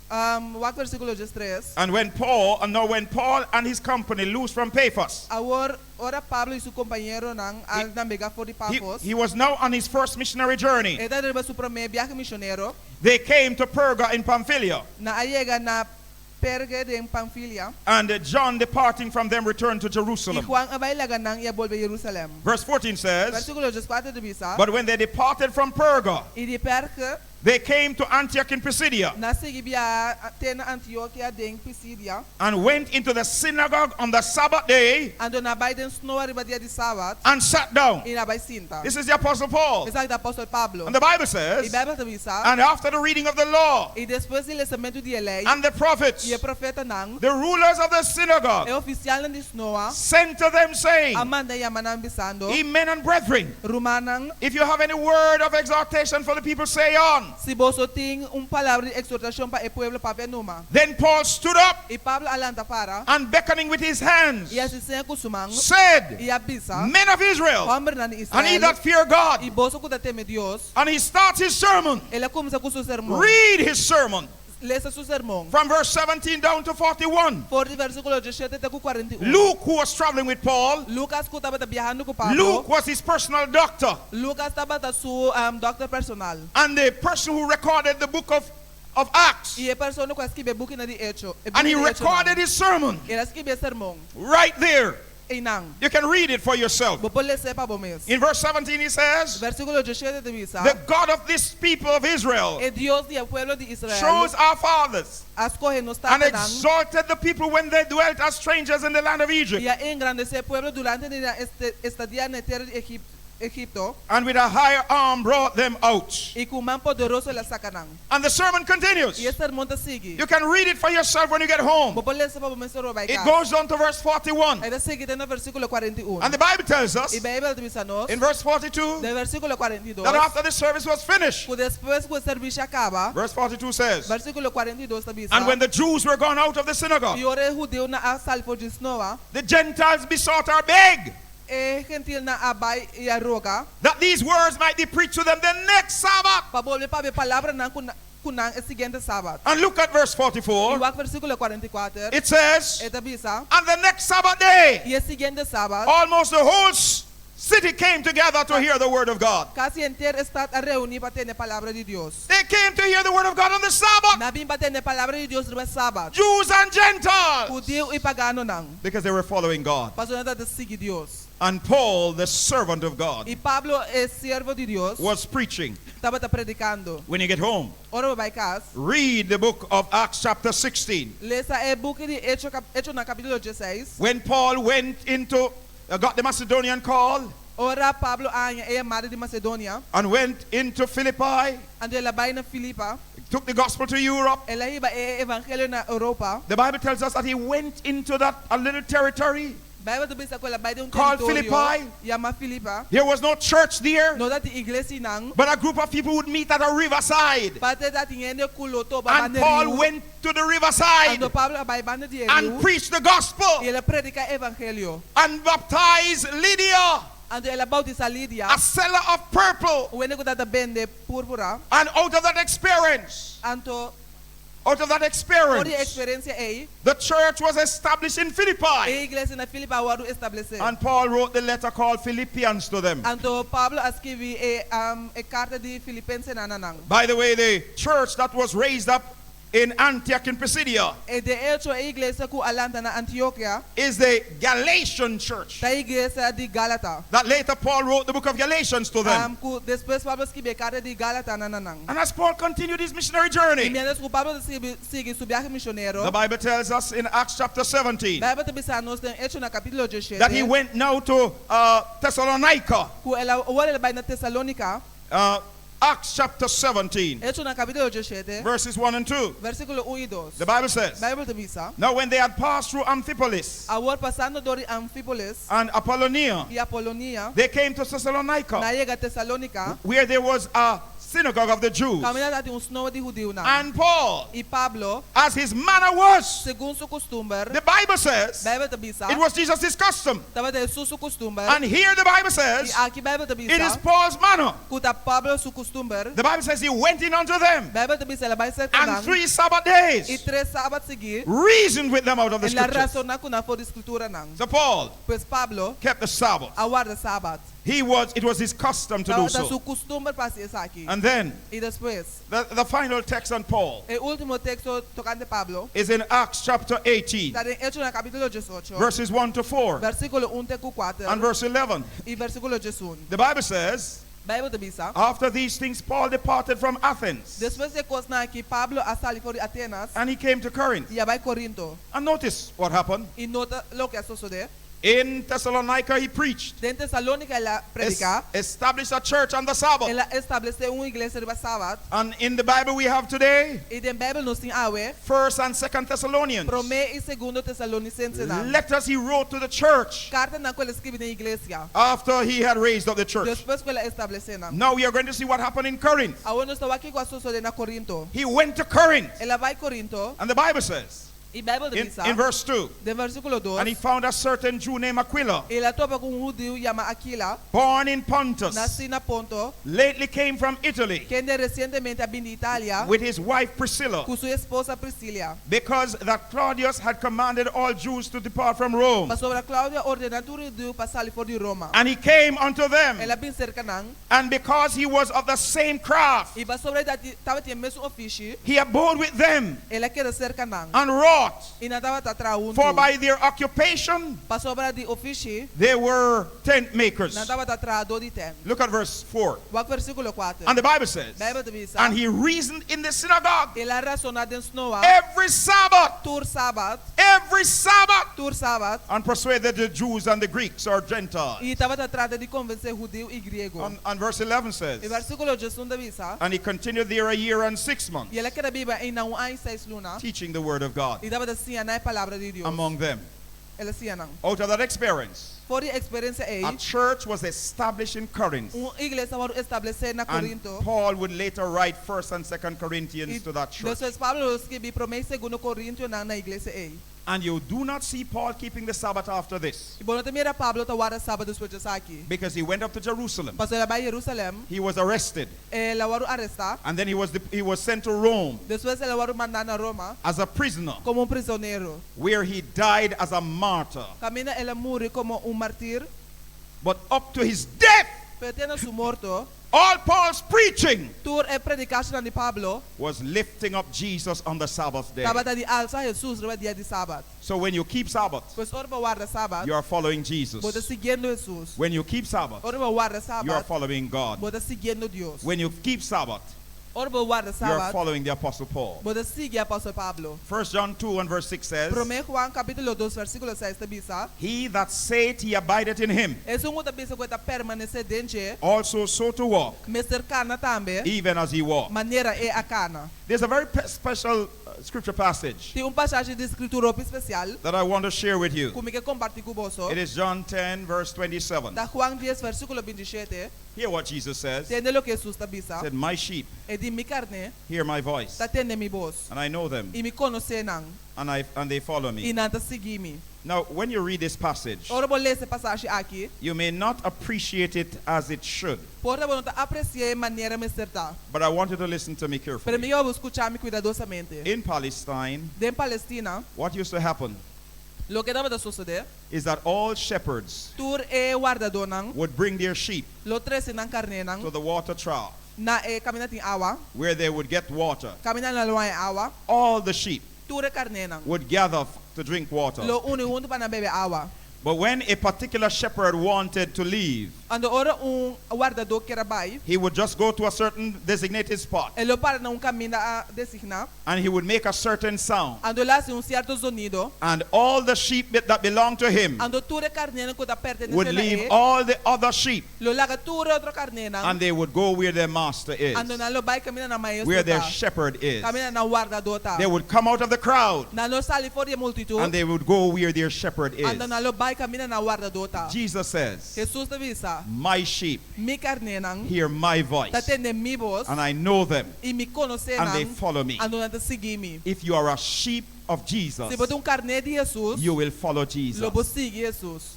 [SPEAKER 1] What versículo 13?
[SPEAKER 2] And when Paul and his company loosed from Paphos,
[SPEAKER 1] Agora, ora Pablo e seu companheiro nang al navegar fora de Pafos.
[SPEAKER 2] he was now on his first missionary journey.
[SPEAKER 1] Eta deriva seu primeiro viagem missioneiro.
[SPEAKER 2] They came to Perga in Pamphylia,
[SPEAKER 1] Na allega na Perge de Pamfilia.
[SPEAKER 2] and John departing from them returned to
[SPEAKER 1] E
[SPEAKER 2] Jerusalem.
[SPEAKER 1] Juan abay laga nang ia volve Jerusalem.
[SPEAKER 2] Verse 14 says,
[SPEAKER 1] Versículo 14 de bisa.
[SPEAKER 2] but when they departed from Perga,
[SPEAKER 1] E de Perge
[SPEAKER 2] they came to Antioch in Pisidia,
[SPEAKER 1] na sigibia tena Antioquia de Pisidia.
[SPEAKER 2] and went into the synagogue on the Sabbath day
[SPEAKER 1] Ando na Biden snow arriba dia de sábado.
[SPEAKER 2] and sat down.
[SPEAKER 1] E na bay sinta.
[SPEAKER 2] This is the Apostle Paul.
[SPEAKER 1] Exacto, apóstolo Pablo.
[SPEAKER 2] And the Bible
[SPEAKER 1] E
[SPEAKER 2] says,
[SPEAKER 1] Bíblia te bisa.
[SPEAKER 2] and after the reading of the law
[SPEAKER 1] E depois do lançamento de lei.
[SPEAKER 2] and the prophets,
[SPEAKER 1] E o profeta nang.
[SPEAKER 2] the rulers of the synagogue
[SPEAKER 1] É oficial na Snoa.
[SPEAKER 2] sent to them saying,
[SPEAKER 1] Amanda yamanang bisando.
[SPEAKER 2] ye men and brethren,
[SPEAKER 1] Rumanang.
[SPEAKER 2] if you have any word of exhortation for the people, say on.
[SPEAKER 1] Si boso ting palavra de exortação para o pueblo para numa.
[SPEAKER 2] Then Paul stood up
[SPEAKER 1] E Pablo alanta para.
[SPEAKER 2] and beckoning with his hands
[SPEAKER 1] E assim sem kusumang.
[SPEAKER 2] said,
[SPEAKER 1] E abisa.
[SPEAKER 2] men of Israel,
[SPEAKER 1] Homem na
[SPEAKER 2] and ye
[SPEAKER 1] Israel.
[SPEAKER 2] that fear God.
[SPEAKER 1] E boso kuda teme Dios.
[SPEAKER 2] And he starts his sermon.
[SPEAKER 1] Ela começa com seu sermão.
[SPEAKER 2] Read his sermon
[SPEAKER 1] Leça seu sermão.
[SPEAKER 2] from verse 17 down to 41.
[SPEAKER 1] Por versículo 17 até 41.
[SPEAKER 2] Luke, who was traveling with Paul,
[SPEAKER 1] Lucas que estava viajando com Pablo.
[SPEAKER 2] Luke was his personal doctor,
[SPEAKER 1] Lucas estava da seu doctor personal.
[SPEAKER 2] and the person who recorded the book of Acts.
[SPEAKER 1] E a pessoa que escreve book na de Hecho.
[SPEAKER 2] And he recorded his sermon
[SPEAKER 1] Ela escreve sermão.
[SPEAKER 2] right there
[SPEAKER 1] inang.
[SPEAKER 2] You can read it for yourself.
[SPEAKER 1] Bopole sepa bomes.
[SPEAKER 2] In verse 17 he says,
[SPEAKER 1] Versículo 17 te bisa.
[SPEAKER 2] the God of this people of Israel
[SPEAKER 1] E Dios di pueblo de Israel.
[SPEAKER 2] chose our fathers
[SPEAKER 1] Escoge nos
[SPEAKER 2] and
[SPEAKER 1] tatanang.
[SPEAKER 2] exalted the people when they dwelt as strangers in the land of Egypt.
[SPEAKER 1] Y a engrandecer pueblo durante la estadía en la tierra de Egipto.
[SPEAKER 2] And with a higher arm brought them out.
[SPEAKER 1] Y con man poderoso la sacanang.
[SPEAKER 2] And the sermon continues.
[SPEAKER 1] Y este sermón te sigue.
[SPEAKER 2] You can read it for yourself when you get home.
[SPEAKER 1] Bopole sepa bomes roba
[SPEAKER 2] It goes on to verse 41.
[SPEAKER 1] E te sigue en el versículo 41.
[SPEAKER 2] And the Bible tells us
[SPEAKER 1] Y Biblia te bisa nos.
[SPEAKER 2] in verse 42
[SPEAKER 1] Del versículo 42.
[SPEAKER 2] that after the service was finished,
[SPEAKER 1] Después que el servicio acaba.
[SPEAKER 2] verse 42 says,
[SPEAKER 1] Versículo 42 te bisa.
[SPEAKER 2] and when the Jews were gone out of the synagogue,
[SPEAKER 1] Y ore judeu na asal for Gisnova.
[SPEAKER 2] the Gentiles besought or begged
[SPEAKER 1] E gentil na abay y arroga.
[SPEAKER 2] that these words might be preached to them the next Sabbath.
[SPEAKER 1] Pabole pa be palabra ng kunang e siguiente sábado.
[SPEAKER 2] And look at verse 44.
[SPEAKER 1] Igual versículo 44.
[SPEAKER 2] It says,
[SPEAKER 1] E te bisa.
[SPEAKER 2] and the next Sabbath day,
[SPEAKER 1] Y el siguiente sábado.
[SPEAKER 2] almost the whole city came together to hear the word of God.
[SPEAKER 1] Casi entero está a reunir para tener palabra de Dios.
[SPEAKER 2] They came to hear the word of God on the Sabbath,
[SPEAKER 1] Nabing para tener palabra de Dios no sábado.
[SPEAKER 2] Jews and Gentiles,
[SPEAKER 1] Judeu y pagano nang.
[SPEAKER 2] because they were following God.
[SPEAKER 1] Pastor nata te sigue Dios.
[SPEAKER 2] And Paul, the servant of God,
[SPEAKER 1] Y Pablo es siervo de Dios.
[SPEAKER 2] was preaching.
[SPEAKER 1] Estaba ta predicando.
[SPEAKER 2] When you get home,
[SPEAKER 1] Ora ba kas.
[SPEAKER 2] read the book of Acts chapter 16.
[SPEAKER 1] Lesa e buque de Hecho na capítulo 16.
[SPEAKER 2] When Paul went into, got the Macedonian call,
[SPEAKER 1] Ora Pablo anya e madre de Macedonia.
[SPEAKER 2] and went into Philippi,
[SPEAKER 1] Ando la bay na Filipa.
[SPEAKER 2] took the gospel to Europe.
[SPEAKER 1] Ela iba e evangelio na Europa.
[SPEAKER 2] The Bible tells us that he went into that a little territory.
[SPEAKER 1] Bible to bisa ko la bay de un
[SPEAKER 2] Called
[SPEAKER 1] territorio.
[SPEAKER 2] Philippi.
[SPEAKER 1] Llama Filipa.
[SPEAKER 2] There was no church there,
[SPEAKER 1] No dati iglesia nang.
[SPEAKER 2] but a group of people would meet at a riverside.
[SPEAKER 1] Pate dati ngende kuloto ba
[SPEAKER 2] And Paul went to the riverside
[SPEAKER 1] Ando Pablo bay bande de
[SPEAKER 2] and preached the gospel
[SPEAKER 1] Y ela predica evangelio.
[SPEAKER 2] and baptized Lydia,
[SPEAKER 1] Ando ela bautiza Lidia.
[SPEAKER 2] a seller of purple.
[SPEAKER 1] Wene ko data bende púrpura.
[SPEAKER 2] And out of that experience,
[SPEAKER 1] Anto
[SPEAKER 2] out of that
[SPEAKER 1] ori
[SPEAKER 2] experience,
[SPEAKER 1] experiencia ei.
[SPEAKER 2] the church was established in Philippi.
[SPEAKER 1] E iglesia na Filipa waru establecer.
[SPEAKER 2] And Paul wrote the letter called Philippians to them.
[SPEAKER 1] Anto Pablo escrevi e carta de Filipense na nanang.
[SPEAKER 2] By the way, the church that was raised up in Antioch in Pisidia
[SPEAKER 1] E de hecho a iglesia ku alanta na Antioquia.
[SPEAKER 2] is the Galatian church.
[SPEAKER 1] Ta iglesia di Galata.
[SPEAKER 2] That later Paul wrote the book of Galatians to them.
[SPEAKER 1] Ku después Pablo escreve carta di Galata na nanang.
[SPEAKER 2] And as Paul continued his missionary
[SPEAKER 1] E
[SPEAKER 2] journey,
[SPEAKER 1] mientras ku Pablo sigue su viaje misionero.
[SPEAKER 2] the Bible tells us in Acts chapter 17
[SPEAKER 1] Bible te bisa nos ten hecho na capítulo 17.
[SPEAKER 2] that he went now to Thessalonica.
[SPEAKER 1] Ku ela wala bay na Tesalónica.
[SPEAKER 2] Acts chapter 17,
[SPEAKER 1] Hecho na capítulo 17.
[SPEAKER 2] verses 1 and 2.
[SPEAKER 1] Versículo 1 y 2.
[SPEAKER 2] The Bible says,
[SPEAKER 1] Bible te bisa.
[SPEAKER 2] now when they had passed through Amphipolis
[SPEAKER 1] Ahora pasando dori Anfípolis
[SPEAKER 2] and Apollonia,
[SPEAKER 1] y Apolonia.
[SPEAKER 2] they came to Thessalonica,
[SPEAKER 1] Na llega a Tesalónica.
[SPEAKER 2] where there was a synagogue of the Jews.
[SPEAKER 1] Camina dati un snow de judío na.
[SPEAKER 2] And Paul,
[SPEAKER 1] Y Pablo,
[SPEAKER 2] as his manner was,
[SPEAKER 1] según su costumbre,
[SPEAKER 2] the Bible says,
[SPEAKER 1] Bible te bisa.
[SPEAKER 2] it was Jesus' custom.
[SPEAKER 1] Estaba de su costumbre.
[SPEAKER 2] And here the Bible
[SPEAKER 1] Y
[SPEAKER 2] says,
[SPEAKER 1] aquí Bible te
[SPEAKER 2] it is
[SPEAKER 1] bisa.
[SPEAKER 2] Paul's manner.
[SPEAKER 1] Kuta Pablo su costumbre.
[SPEAKER 2] The Bible says he went in unto them,
[SPEAKER 1] Bible te bisa la vai ser
[SPEAKER 2] and
[SPEAKER 1] kanang.
[SPEAKER 2] 3 Sabbath
[SPEAKER 1] Y
[SPEAKER 2] days
[SPEAKER 1] 3 sábados seguir.
[SPEAKER 2] reasoned with them out of the
[SPEAKER 1] En la
[SPEAKER 2] scriptures.
[SPEAKER 1] razón na kuna por escritura nang.
[SPEAKER 2] So Paul
[SPEAKER 1] Pues Pablo
[SPEAKER 2] kept the Sabbath.
[SPEAKER 1] aguarda sábado.
[SPEAKER 2] It was his custom to do
[SPEAKER 1] Da su
[SPEAKER 2] so.
[SPEAKER 1] costumbre para hacer eso aquí.
[SPEAKER 2] And then
[SPEAKER 1] Y después,
[SPEAKER 2] the final text on Paul
[SPEAKER 1] el último texto tocante Pablo,
[SPEAKER 2] is in Acts chapter 18,
[SPEAKER 1] está en Hechos en el capítulo 18,
[SPEAKER 2] verses 1 to 4
[SPEAKER 1] versículo 1 te 4
[SPEAKER 2] and verse 11.
[SPEAKER 1] y versículo 11.
[SPEAKER 2] The Bible says,
[SPEAKER 1] Bible te bisa.
[SPEAKER 2] after these things Paul departed from Athens,
[SPEAKER 1] Después de cosas aquí, Pablo a salir por Atenas
[SPEAKER 2] and he came to Corinth.
[SPEAKER 1] y va a Corinto.
[SPEAKER 2] And notice what happened.
[SPEAKER 1] Y nota lo que sucede.
[SPEAKER 2] In Thessalonica he preached,
[SPEAKER 1] En Tesalónica él predica,
[SPEAKER 2] established a church on the Sabbath.
[SPEAKER 1] él establece una iglesia de sábado.
[SPEAKER 2] And in the Bible we have today,
[SPEAKER 1] Y en Bible nos tiene awe,
[SPEAKER 2] 1st and 2nd Thessalonians.
[SPEAKER 1] Prome y segundo Tesalonicense na.
[SPEAKER 2] Letters he wrote to the church
[SPEAKER 1] Carta na cual escribe na iglesia.
[SPEAKER 2] after he had raised up the church.
[SPEAKER 1] Después que la establece na.
[SPEAKER 2] Now we are going to see what happened in Corinth.
[SPEAKER 1] Ahora nos estaba aquí con sucede na Corinto.
[SPEAKER 2] He went to Corinth,
[SPEAKER 1] Él va a Corinto
[SPEAKER 2] and the Bible says
[SPEAKER 1] y Bible te bisa.
[SPEAKER 2] in verse 2,
[SPEAKER 1] De versículo 2.
[SPEAKER 2] and he found a certain Jew named Aquila,
[SPEAKER 1] Y la topa con un judío llama Aquila,
[SPEAKER 2] born in Pontus,
[SPEAKER 1] nací na Ponto,
[SPEAKER 2] lately came from Italy,
[SPEAKER 1] quien de recientemente ha venido a Italia
[SPEAKER 2] with his wife Priscilla,
[SPEAKER 1] con su esposa Priscila.
[SPEAKER 2] because that Claudius had commanded all Jews to depart from Rome.
[SPEAKER 1] Mas sobre Claudia ordenando judío para salir por de Roma.
[SPEAKER 2] And he came unto them,
[SPEAKER 1] Ela bin cerca nang.
[SPEAKER 2] and because he was of the same craft,
[SPEAKER 1] Y va sobre dati estaba tiene mesmo oficio.
[SPEAKER 2] he abode with them
[SPEAKER 1] Ela queda cerca nang.
[SPEAKER 2] and wrought thought.
[SPEAKER 1] Inatawa tatraunto.
[SPEAKER 2] For by their occupation,
[SPEAKER 1] Pasobra di offici.
[SPEAKER 2] they were tent makers.
[SPEAKER 1] Natawa tatrado di tent.
[SPEAKER 2] Look at verse 4.
[SPEAKER 1] Wag versikulo 4.
[SPEAKER 2] And the Bible says,
[SPEAKER 1] Bible tabisa.
[SPEAKER 2] and he reasoned in the synagogue
[SPEAKER 1] Ila razona den snowa.
[SPEAKER 2] every Sabbath,
[SPEAKER 1] Tur Sabat.
[SPEAKER 2] every Sabbath,
[SPEAKER 1] Tur Sabat.
[SPEAKER 2] and persuaded the Jews and the Greeks or Gentiles.
[SPEAKER 1] Itava tatrada di convence judeu e grego.
[SPEAKER 2] And verse 11 says,
[SPEAKER 1] E versikulo 11 tabisa.
[SPEAKER 2] and he continued there a year and 6 months,
[SPEAKER 1] Yela kera biba ay nauay 6 luna.
[SPEAKER 2] teaching the word of God
[SPEAKER 1] Itava da siya na palabra di Dios.
[SPEAKER 2] among them.
[SPEAKER 1] Ela siya nang.
[SPEAKER 2] Out of that experience,
[SPEAKER 1] For the experience
[SPEAKER 2] a
[SPEAKER 1] ay.
[SPEAKER 2] church was established in Corinth.
[SPEAKER 1] Iglesia waru establecer na
[SPEAKER 2] And
[SPEAKER 1] Corinto.
[SPEAKER 2] Paul would later write 1st and 2nd Corinthians to that church.
[SPEAKER 1] Depois Pablo escreve promessa segundo Corinto na igreja ay.
[SPEAKER 2] And you do not see Paul keeping the Sabbath after this,
[SPEAKER 1] E bom também era Pablo tawara sábado depois de aqui.
[SPEAKER 2] because he went up to Jerusalem.
[SPEAKER 1] Pastor ela vai Jerusalém,
[SPEAKER 2] He was arrested,
[SPEAKER 1] ela waru arrestar.
[SPEAKER 2] and then he was sent to Rome
[SPEAKER 1] Depois ela waru mandar na Roma
[SPEAKER 2] as a prisoner,
[SPEAKER 1] como prisioneiro.
[SPEAKER 2] where he died as a martyr.
[SPEAKER 1] Camina ela muri como mártir.
[SPEAKER 2] But up to his death,
[SPEAKER 1] Pretendo su morto.
[SPEAKER 2] all Paul's preaching
[SPEAKER 1] Tur e predicação de Pablo.
[SPEAKER 2] was lifting up Jesus on the Sabbath day.
[SPEAKER 1] Sabata di alça Jesus no dia de sábado.
[SPEAKER 2] So when you keep Sabbath,
[SPEAKER 1] Pois orba guarda sábado.
[SPEAKER 2] you are following
[SPEAKER 1] Bota
[SPEAKER 2] Jesus.
[SPEAKER 1] seguindo Jesus.
[SPEAKER 2] When you keep Sabbath,
[SPEAKER 1] Orba guarda
[SPEAKER 2] you are
[SPEAKER 1] sábado.
[SPEAKER 2] following God.
[SPEAKER 1] Bota seguindo Deus.
[SPEAKER 2] When you keep Sabbath,
[SPEAKER 1] Orba guarda
[SPEAKER 2] you are
[SPEAKER 1] sábado.
[SPEAKER 2] following the Apostle Paul.
[SPEAKER 1] Bota sigue apóstolo Pablo.
[SPEAKER 2] 1 John 2 and verse 6 says,
[SPEAKER 1] 1 Juan capítulo 2 versículo 6 tabisa.
[SPEAKER 2] he that saith he abideth in him,
[SPEAKER 1] Es un tabisa que está permanecer dentro.
[SPEAKER 2] also so to walk,
[SPEAKER 1] Me cercana também.
[SPEAKER 2] even as he walked.
[SPEAKER 1] Maneira é a cana.
[SPEAKER 2] There's a very special scripture passage
[SPEAKER 1] Tem passagem de escritura especial.
[SPEAKER 2] that I want to share with you.
[SPEAKER 1] Como que compartilho com você.
[SPEAKER 2] It is John 10 verse 27.
[SPEAKER 1] Da Juan 10 versículo 27.
[SPEAKER 2] Hear what Jesus says. He
[SPEAKER 1] Tende lo que Jesus tabisa.
[SPEAKER 2] said, my sheep
[SPEAKER 1] E di mi carne.
[SPEAKER 2] hear my voice,
[SPEAKER 1] Ta tende mi voz.
[SPEAKER 2] and I know them,
[SPEAKER 1] E mi conoce nang.
[SPEAKER 2] and they follow
[SPEAKER 1] E
[SPEAKER 2] me.
[SPEAKER 1] nanta segui mi.
[SPEAKER 2] Now, when you read this passage,
[SPEAKER 1] Ora vou ler essa passagem aqui.
[SPEAKER 2] you may not appreciate it as it should,
[SPEAKER 1] Porra, vou não apreciar maneira me acertar.
[SPEAKER 2] but I want you to listen to me
[SPEAKER 1] Pero
[SPEAKER 2] carefully.
[SPEAKER 1] me eu vou escutar me cuidadosamente.
[SPEAKER 2] In Palestine,
[SPEAKER 1] De Palestina,
[SPEAKER 2] what used to happen
[SPEAKER 1] lo que dava da suceder.
[SPEAKER 2] is that all shepherds
[SPEAKER 1] Tur e guardador nang.
[SPEAKER 2] would bring their sheep
[SPEAKER 1] Lo trece nang carne
[SPEAKER 2] to
[SPEAKER 1] nang.
[SPEAKER 2] the water trough,
[SPEAKER 1] Na e caminha tem água.
[SPEAKER 2] where they would get water.
[SPEAKER 1] Caminha na luai água.
[SPEAKER 2] All the sheep
[SPEAKER 1] Tur e carne nang.
[SPEAKER 2] would gather to drink water.
[SPEAKER 1] Lo uni para na bebe água.
[SPEAKER 2] But when a particular shepherd wanted to leave,
[SPEAKER 1] Ando ora guardador que era bai.
[SPEAKER 2] he would just go to a certain designated spot,
[SPEAKER 1] Ele para na caminho a designar.
[SPEAKER 2] and he would make a certain sound.
[SPEAKER 1] Ando lá se certo sonido.
[SPEAKER 2] And all the sheep that belonged to him
[SPEAKER 1] Ando tur e carne nang kuda
[SPEAKER 2] would
[SPEAKER 1] pertenece
[SPEAKER 2] leave all the other sheep,
[SPEAKER 1] Lo laga tur e outro carne nang.
[SPEAKER 2] and they would go where their master is,
[SPEAKER 1] Ando na lo bai caminha na maestro.
[SPEAKER 2] where their shepherd is.
[SPEAKER 1] Caminha na guardador ta.
[SPEAKER 2] They would come out of the crowd,
[SPEAKER 1] Na lo sali fora de multitud.
[SPEAKER 2] and they would go where their shepherd is.
[SPEAKER 1] Ando na lo bai caminha na guardador ta.
[SPEAKER 2] Jesus says,
[SPEAKER 1] Jesus te visa.
[SPEAKER 2] my sheep
[SPEAKER 1] Mi carne nang.
[SPEAKER 2] hear my voice,
[SPEAKER 1] Ta tende mi voz.
[SPEAKER 2] and I know them,
[SPEAKER 1] E mi conoce
[SPEAKER 2] and they
[SPEAKER 1] nang.
[SPEAKER 2] follow me.
[SPEAKER 1] Ando na te segui mi.
[SPEAKER 2] If you are a sheep of Jesus,
[SPEAKER 1] Se botar carne de Jesus.
[SPEAKER 2] you will follow Jesus.
[SPEAKER 1] Lo vou seguir Jesus.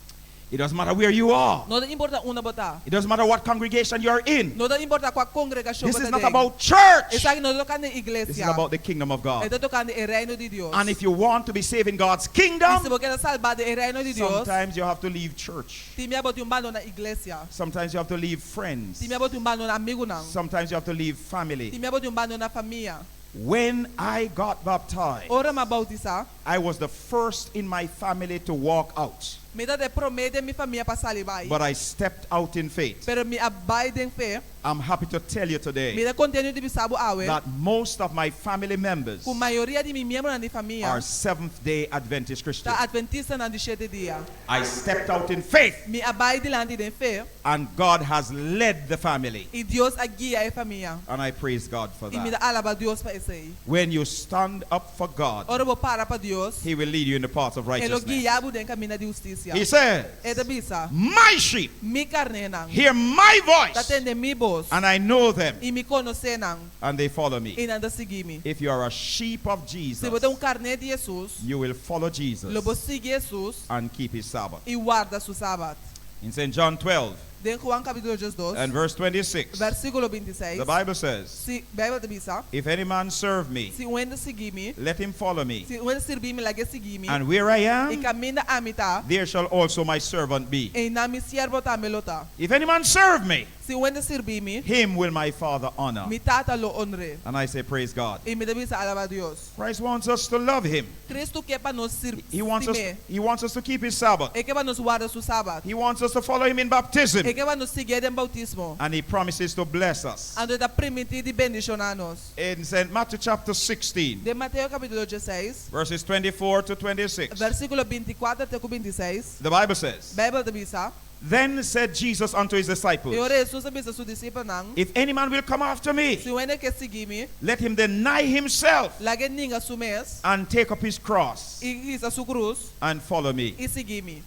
[SPEAKER 2] It doesn't matter where you are.
[SPEAKER 1] Não importa una botar.
[SPEAKER 2] It doesn't matter what congregation you're in.
[SPEAKER 1] Não importa qual congregação
[SPEAKER 2] This
[SPEAKER 1] botar
[SPEAKER 2] is not
[SPEAKER 1] dentro.
[SPEAKER 2] about church.
[SPEAKER 1] Essa aqui não toca na
[SPEAKER 2] This is
[SPEAKER 1] igreja.
[SPEAKER 2] about the kingdom of
[SPEAKER 1] É
[SPEAKER 2] God.
[SPEAKER 1] tocando o reino de Deus.
[SPEAKER 2] And if you want to be saved in God's
[SPEAKER 1] E se
[SPEAKER 2] kingdom,
[SPEAKER 1] você quer salvar do reino de Deus,
[SPEAKER 2] sometimes you have to leave church.
[SPEAKER 1] time botar bando na igreja.
[SPEAKER 2] Sometimes you have to leave friends.
[SPEAKER 1] Time botar bando na amigo não.
[SPEAKER 2] Sometimes you have to leave family.
[SPEAKER 1] Time botar bando na família.
[SPEAKER 2] When I got baptized,
[SPEAKER 1] Ora ma bautizar.
[SPEAKER 2] I was the first in my family to walk out.
[SPEAKER 1] Me dá de promete minha família para salivar.
[SPEAKER 2] But I stepped out in faith.
[SPEAKER 1] Pero me abide em fé.
[SPEAKER 2] I'm happy to tell you
[SPEAKER 1] Me
[SPEAKER 2] today
[SPEAKER 1] dá contento de bisabo awe.
[SPEAKER 2] that most of my family members
[SPEAKER 1] Com maioria de minha membros na família.
[SPEAKER 2] are Seventh-day Adventist Christians.
[SPEAKER 1] Tá adventista na de 7 dia.
[SPEAKER 2] I stepped out in faith,
[SPEAKER 1] Me abide diante de fé.
[SPEAKER 2] and God has led the family.
[SPEAKER 1] E Deus a guia a família.
[SPEAKER 2] And I praise God for
[SPEAKER 1] E me dá
[SPEAKER 2] that.
[SPEAKER 1] alaba Deus para isso aí.
[SPEAKER 2] When you stand up for God,
[SPEAKER 1] Ora vou para para Deus.
[SPEAKER 2] He will lead you in the paths of
[SPEAKER 1] Ele
[SPEAKER 2] righteousness.
[SPEAKER 1] guia o den caminho de justiça.
[SPEAKER 2] He says,
[SPEAKER 1] É da bisa.
[SPEAKER 2] my sheep
[SPEAKER 1] Mi carne nang.
[SPEAKER 2] hear my
[SPEAKER 1] Tá
[SPEAKER 2] voice,
[SPEAKER 1] tende mi voz.
[SPEAKER 2] and I know them,
[SPEAKER 1] E me conoce nang.
[SPEAKER 2] and they follow
[SPEAKER 1] E
[SPEAKER 2] me.
[SPEAKER 1] nanda seguir me.
[SPEAKER 2] If you are a sheep of Jesus,
[SPEAKER 1] Se você carne de Jesus,
[SPEAKER 2] you will follow Jesus
[SPEAKER 1] lo vou seguir Jesus
[SPEAKER 2] and keep His Sabbath.
[SPEAKER 1] e guarda su sábado.
[SPEAKER 2] In St. John 12
[SPEAKER 1] De Juan capítulo 2,
[SPEAKER 2] and verse 26,
[SPEAKER 1] versículo 26.
[SPEAKER 2] the Bible says,
[SPEAKER 1] Se Bíblia da bisa,
[SPEAKER 2] if any man serve me,
[SPEAKER 1] se o seguir me,
[SPEAKER 2] let him follow me.
[SPEAKER 1] se o servir me, lage seguir me,
[SPEAKER 2] And where I
[SPEAKER 1] e
[SPEAKER 2] am,
[SPEAKER 1] caminha a mitad,
[SPEAKER 2] there shall also my servant be.
[SPEAKER 1] e na mi siervo também lota.
[SPEAKER 2] If any man serve me,
[SPEAKER 1] Se Si wende sirbi-mi,
[SPEAKER 2] him will my Father honor.
[SPEAKER 1] mi tata lo honre.
[SPEAKER 2] And I say, praise God.
[SPEAKER 1] E mi devi sa alaba Dios.
[SPEAKER 2] Christ wants us to love him.
[SPEAKER 1] Cristo quer para nos
[SPEAKER 2] He wants us,
[SPEAKER 1] sirbi.
[SPEAKER 2] he wants us to keep his Sabbath.
[SPEAKER 1] E quer para nos guardar su sábado.
[SPEAKER 2] He wants us to follow him in baptism.
[SPEAKER 1] E quer para nos seguir em bautismo.
[SPEAKER 2] And he promises to bless us.
[SPEAKER 1] Ando da permitir de bendicionar-nos.
[SPEAKER 2] In St. Matthew chapter 16,
[SPEAKER 1] De Mateus capítulo 16,
[SPEAKER 2] verses 24 to 26,
[SPEAKER 1] versículo 24 até 26,
[SPEAKER 2] the Bible says,
[SPEAKER 1] Bíblia avisa,
[SPEAKER 2] Then said Jesus unto his disciples,
[SPEAKER 1] e ora Jesus avisa su discípulo nang,
[SPEAKER 2] If any man will come after me,
[SPEAKER 1] se o ene quer seguir-me,
[SPEAKER 2] let him deny himself
[SPEAKER 1] lage ninga su mês,
[SPEAKER 2] and take up his cross
[SPEAKER 1] e risa su cruz,
[SPEAKER 2] and follow me.
[SPEAKER 1] e seguir-me.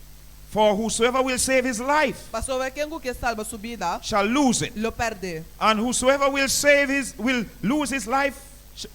[SPEAKER 2] For whosoever will save his life
[SPEAKER 1] Pastor, quem que salva su vida,
[SPEAKER 2] shall lose it,
[SPEAKER 1] lo perde.
[SPEAKER 2] and whosoever will lose his life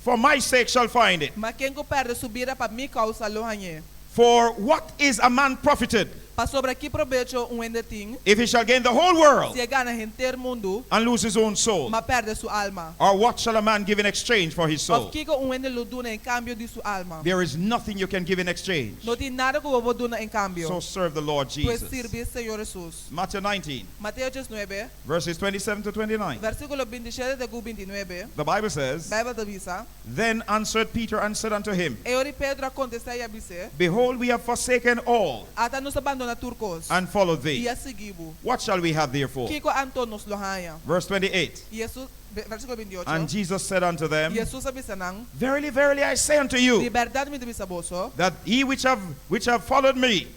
[SPEAKER 2] for my sake shall find it.
[SPEAKER 1] Mas quem que perde su vida para mi causa lo ganhe.
[SPEAKER 2] For what is a man profited
[SPEAKER 1] Pastor, que provecho ende ting,
[SPEAKER 2] if he shall gain the whole world
[SPEAKER 1] se gana inteiro mundo,
[SPEAKER 2] and lose his own soul?
[SPEAKER 1] mas perde su alma.
[SPEAKER 2] Or what shall a man give in exchange for his soul?
[SPEAKER 1] Of que ende lo duna em cambio de su alma.
[SPEAKER 2] There is nothing you can give in exchange.
[SPEAKER 1] Não tem nada que eu vou duna em cambio.
[SPEAKER 2] So serve the Lord
[SPEAKER 1] Pues
[SPEAKER 2] Jesus.
[SPEAKER 1] sirve Senhor Jesus.
[SPEAKER 2] Matthew 19,
[SPEAKER 1] Mateus 19,
[SPEAKER 2] verses 27 to 29.
[SPEAKER 1] versículo 27 até 29,
[SPEAKER 2] The Bible says,
[SPEAKER 1] Bíblia avisa,
[SPEAKER 2] Then answered Peter and said unto him,
[SPEAKER 1] e ori Pedro contesta e abise,
[SPEAKER 2] Behold, we have forsaken all
[SPEAKER 1] ata nos abandona turcos,
[SPEAKER 2] and followed
[SPEAKER 1] e
[SPEAKER 2] thee.
[SPEAKER 1] a seguibo.
[SPEAKER 2] What shall we have therefore?
[SPEAKER 1] Kiko Anton nos lohaya.
[SPEAKER 2] Verse 28.
[SPEAKER 1] Jesus, versículo 28,
[SPEAKER 2] And Jesus said unto them,
[SPEAKER 1] Jesus abisa nang,
[SPEAKER 2] Verily, verily, I say unto
[SPEAKER 1] de
[SPEAKER 2] you,
[SPEAKER 1] verdade me devisa boso,
[SPEAKER 2] that ye which have followed me,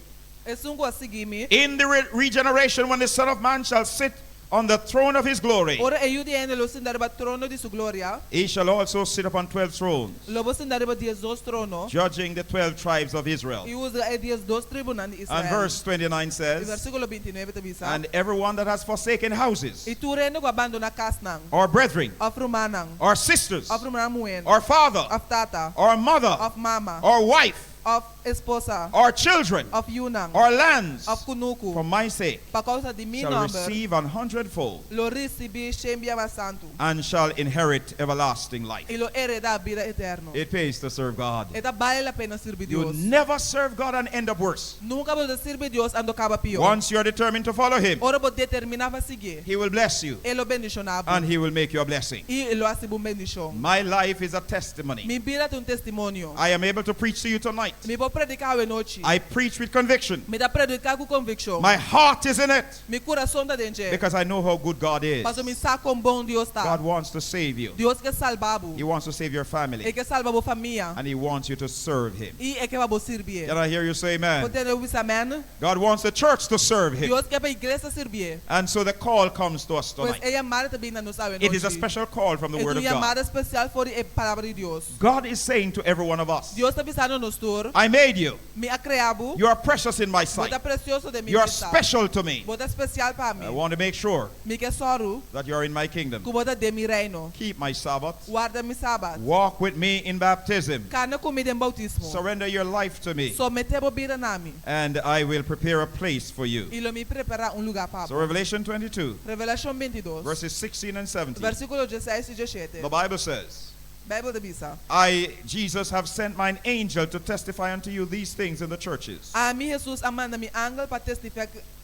[SPEAKER 1] e sungo a seguir-me,
[SPEAKER 2] in the regeneration when the Son of Man shall sit on the throne of his glory,
[SPEAKER 1] ora e yudi ene lo sindarba trono de su gloria,
[SPEAKER 2] he shall also sit upon 12 thrones,
[SPEAKER 1] lobo sindarba 12 trono,
[SPEAKER 2] judging the 12 tribes of Israel.
[SPEAKER 1] e usa e 12 tribunal de Israel.
[SPEAKER 2] And verse 29
[SPEAKER 1] E
[SPEAKER 2] says,
[SPEAKER 1] versículo 29 te avisa,
[SPEAKER 2] And everyone that has forsaken houses,
[SPEAKER 1] e tu reno abandona casa nang,
[SPEAKER 2] or brethren,
[SPEAKER 1] of rumanang,
[SPEAKER 2] or sisters,
[SPEAKER 1] of rumanang muen,
[SPEAKER 2] or father,
[SPEAKER 1] of tata,
[SPEAKER 2] or mother,
[SPEAKER 1] of mama,
[SPEAKER 2] or wife,
[SPEAKER 1] of esposa,
[SPEAKER 2] or children,
[SPEAKER 1] of yunang,
[SPEAKER 2] or lands,
[SPEAKER 1] of kunuku,
[SPEAKER 2] for my sake,
[SPEAKER 1] pa causa de mi
[SPEAKER 2] shall
[SPEAKER 1] number,
[SPEAKER 2] receive 100-fold,
[SPEAKER 1] lo recibi shembia santo,
[SPEAKER 2] and shall inherit everlasting life.
[SPEAKER 1] e lo hereda vida eterno.
[SPEAKER 2] It pays to serve God.
[SPEAKER 1] Eta vale la pena servir
[SPEAKER 2] You
[SPEAKER 1] Dios.
[SPEAKER 2] never serve God and end up worse.
[SPEAKER 1] Nunca vou servir Dios ando acaba pior.
[SPEAKER 2] Once you're determined to follow Him,
[SPEAKER 1] Ora vou determinar a seguir.
[SPEAKER 2] He will bless you,
[SPEAKER 1] Ele bendicionava.
[SPEAKER 2] and He will make you a blessing.
[SPEAKER 1] E ele hace bendição.
[SPEAKER 2] My life is a testimony.
[SPEAKER 1] Mi vida tem testemunho.
[SPEAKER 2] I am able to preach to you tonight.
[SPEAKER 1] Mi vou predicar hoje noite.
[SPEAKER 2] I preach with conviction.
[SPEAKER 1] Mi dá predicar com convicção.
[SPEAKER 2] My heart is in it
[SPEAKER 1] Mi coração está dentro.
[SPEAKER 2] because I know how good God is.
[SPEAKER 1] Passo mi sa com bom Deus tá.
[SPEAKER 2] God wants to save you.
[SPEAKER 1] Deus quer salvar
[SPEAKER 2] He
[SPEAKER 1] você.
[SPEAKER 2] wants to save your
[SPEAKER 1] Ele
[SPEAKER 2] family,
[SPEAKER 1] quer salvar a família.
[SPEAKER 2] and He wants you to serve Him.
[SPEAKER 1] E é que vai você servir.
[SPEAKER 2] Can I hear you say amen?
[SPEAKER 1] Pode ouvir amém?
[SPEAKER 2] God wants the church to serve Him.
[SPEAKER 1] Deus quer para a igreja servir.
[SPEAKER 2] And so the call comes to us
[SPEAKER 1] Pois
[SPEAKER 2] tonight.
[SPEAKER 1] é chamada também na nossa
[SPEAKER 2] It is a special call from the
[SPEAKER 1] É
[SPEAKER 2] Word
[SPEAKER 1] uma
[SPEAKER 2] of God.
[SPEAKER 1] chamada especial for a palavra de Deus.
[SPEAKER 2] God is saying to every one of us,
[SPEAKER 1] Deus está avisando nos tour.
[SPEAKER 2] I made you.
[SPEAKER 1] Me ha criado.
[SPEAKER 2] You are precious in my sight.
[SPEAKER 1] Bota precioso de mim.
[SPEAKER 2] You are special to me.
[SPEAKER 1] Bota especial para
[SPEAKER 2] I
[SPEAKER 1] mim.
[SPEAKER 2] want to make sure
[SPEAKER 1] Me quer soro.
[SPEAKER 2] that you are in my kingdom.
[SPEAKER 1] Que bota de mi reino.
[SPEAKER 2] Keep my Sabbath.
[SPEAKER 1] Guarda mi sábado.
[SPEAKER 2] Walk with me in baptism.
[SPEAKER 1] Carne comida em bautismo.
[SPEAKER 2] Surrender your life to me,
[SPEAKER 1] Somete a bebida na mim.
[SPEAKER 2] and I will prepare a place for you.
[SPEAKER 1] E lo me prepara lugar para.
[SPEAKER 2] So Revelation 22,
[SPEAKER 1] Revelação 22.
[SPEAKER 2] verses 16 and 17.
[SPEAKER 1] Versículo 16 e 17.
[SPEAKER 2] The Bible says,
[SPEAKER 1] Bíblia de Bisa.
[SPEAKER 2] I, Jesus, have sent mine angel to testify unto you these things in the churches.
[SPEAKER 1] A mim Jesus amanda mi ángel para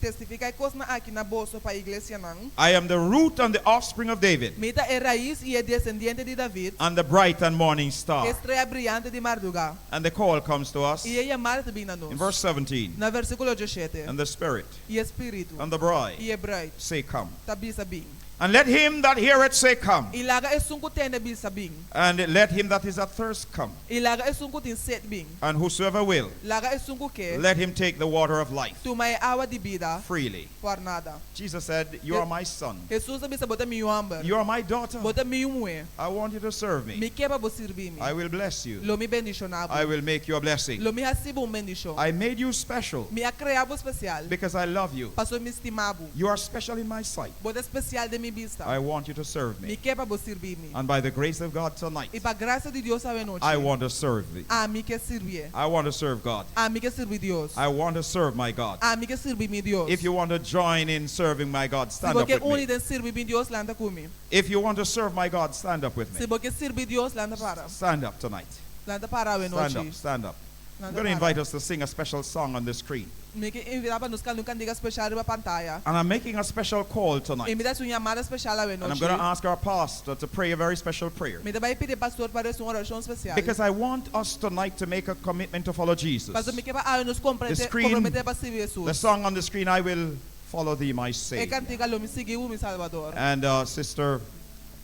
[SPEAKER 1] testificar coisas aqui na bolsa para a igreja não.
[SPEAKER 2] I am the root and the offspring of David,
[SPEAKER 1] Mita é raiz e é descendente de David.
[SPEAKER 2] and the bright and morning star.
[SPEAKER 1] Estrela brilhante de madrugada.
[SPEAKER 2] And the call comes to us
[SPEAKER 1] E é chamada também na nós.
[SPEAKER 2] in verse 17.
[SPEAKER 1] Na versículo 17.
[SPEAKER 2] And the Spirit
[SPEAKER 1] E Espírito.
[SPEAKER 2] and the bride
[SPEAKER 1] E Hebreu.
[SPEAKER 2] say, Come.
[SPEAKER 1] Tabi sabing.
[SPEAKER 2] And let him that heareth say, Come.
[SPEAKER 1] Ilaga é sunko tende bil sabing.
[SPEAKER 2] And let him that is athirst come.
[SPEAKER 1] Ilaga é sunko tin set bing.
[SPEAKER 2] And whosoever will,
[SPEAKER 1] Laga é sunko ke.
[SPEAKER 2] let him take the water of life
[SPEAKER 1] Tu mai awa de vida.
[SPEAKER 2] freely.
[SPEAKER 1] Por nada.
[SPEAKER 2] Jesus said, You are my son.
[SPEAKER 1] Jesus sabi sa bota mi yuamber.
[SPEAKER 2] You are my daughter.
[SPEAKER 1] Bota mi yumwe.
[SPEAKER 2] I want you to serve me.
[SPEAKER 1] Mi keba bo sirbi mi.
[SPEAKER 2] I will bless you.
[SPEAKER 1] Lo mi bendicionabo.
[SPEAKER 2] I will make you a blessing.
[SPEAKER 1] Lo mi hasibo un bendición.
[SPEAKER 2] I made you special
[SPEAKER 1] Mi ha creado especial.
[SPEAKER 2] because I love you.
[SPEAKER 1] Paso mi estimabo.
[SPEAKER 2] You are special in my sight.
[SPEAKER 1] Bota especial de mi vista.
[SPEAKER 2] I want you to serve
[SPEAKER 1] Mi
[SPEAKER 2] me.
[SPEAKER 1] keba bo sirbi mi.
[SPEAKER 2] And by the grace of God tonight,
[SPEAKER 1] E pa graça de Deus ave noite.
[SPEAKER 2] I want to serve thee.
[SPEAKER 1] A mi que sirvi.
[SPEAKER 2] I want to serve God.
[SPEAKER 1] A mi que sirvi Deus.
[SPEAKER 2] I want to serve my God.
[SPEAKER 1] A mi que sirvi mi Deus.
[SPEAKER 2] If you want to join in serving my God,
[SPEAKER 1] Se
[SPEAKER 2] stand up
[SPEAKER 1] porque
[SPEAKER 2] with me.
[SPEAKER 1] uniden sirvi mi Deus landa kumi.
[SPEAKER 2] If you want to serve my God, stand up with
[SPEAKER 1] Se
[SPEAKER 2] me.
[SPEAKER 1] porque sirvi Deus landa para.
[SPEAKER 2] Stand up tonight.
[SPEAKER 1] Landa para ave
[SPEAKER 2] Stand
[SPEAKER 1] noite.
[SPEAKER 2] up, stand up. I'm going to invite us to sing a special song on the screen.
[SPEAKER 1] Me que invitar para nos cantar cantiga especial na pantalla.
[SPEAKER 2] And I'm making a special call tonight.
[SPEAKER 1] Invita uma chamada especial a
[SPEAKER 2] And I'm going to ask our pastor to pray a very special prayer.
[SPEAKER 1] Me vai pedir pastor para uma oração especial.
[SPEAKER 2] Because I want us tonight to make a commitment to follow Jesus.
[SPEAKER 1] Pastor me que para nos comprometer para seguir Jesus.
[SPEAKER 2] The song on the screen, I will follow thee, my
[SPEAKER 1] E
[SPEAKER 2] Savior.
[SPEAKER 1] cantiga lo me seguir o meu Salvador.
[SPEAKER 2] And Sister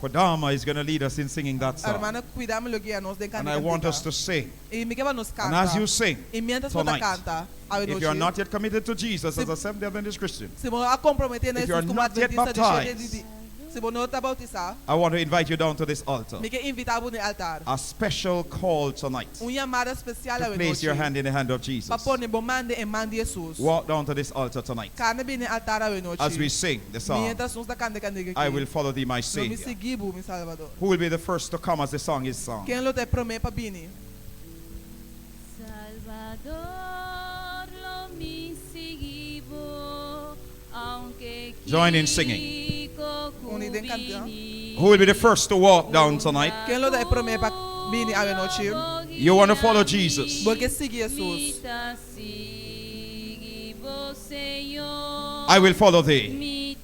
[SPEAKER 2] Kodama is going to lead us in singing that song.
[SPEAKER 1] Hermana, cuidamos lo que nos de
[SPEAKER 2] And I want us to sing.
[SPEAKER 1] E me que va nos
[SPEAKER 2] And
[SPEAKER 1] canta.
[SPEAKER 2] as you sing
[SPEAKER 1] E mientras você
[SPEAKER 2] tonight,
[SPEAKER 1] canta,
[SPEAKER 2] if you are not yet committed to Jesus as a Seventh-day Adventist Christian,
[SPEAKER 1] se você a comprometer
[SPEAKER 2] if you are
[SPEAKER 1] Jesus como
[SPEAKER 2] not yet
[SPEAKER 1] adventista de
[SPEAKER 2] baptized,
[SPEAKER 1] se você não está bautizado,
[SPEAKER 2] I want to invite you down to this altar.
[SPEAKER 1] me que invitar no altar.
[SPEAKER 2] A special call tonight
[SPEAKER 1] Chamada especial
[SPEAKER 2] to
[SPEAKER 1] a
[SPEAKER 2] place your hand in the hand of Jesus.
[SPEAKER 1] para pôr bom mande em mão de Jesus.
[SPEAKER 2] Walk down to this altar tonight.
[SPEAKER 1] Cana bem no altar a noite.
[SPEAKER 2] As we sing the song,
[SPEAKER 1] Mientras nós está cantando cantiga
[SPEAKER 2] I will follow thee, my
[SPEAKER 1] me
[SPEAKER 2] Savior.
[SPEAKER 1] seguir o meu Salvador.
[SPEAKER 2] Who will be the first to come as the song is sung?
[SPEAKER 1] Quem lo te promete para bini?
[SPEAKER 3] Salvador lo mi seguivo, aunque
[SPEAKER 2] Join in singing.
[SPEAKER 1] Uniden cantar.
[SPEAKER 2] Who will be the first to walk down tonight?
[SPEAKER 1] Quem lo te promete para bini a noite?
[SPEAKER 2] You want to follow Jesus.
[SPEAKER 1] Porque seguir Jesus.
[SPEAKER 2] I will follow thee.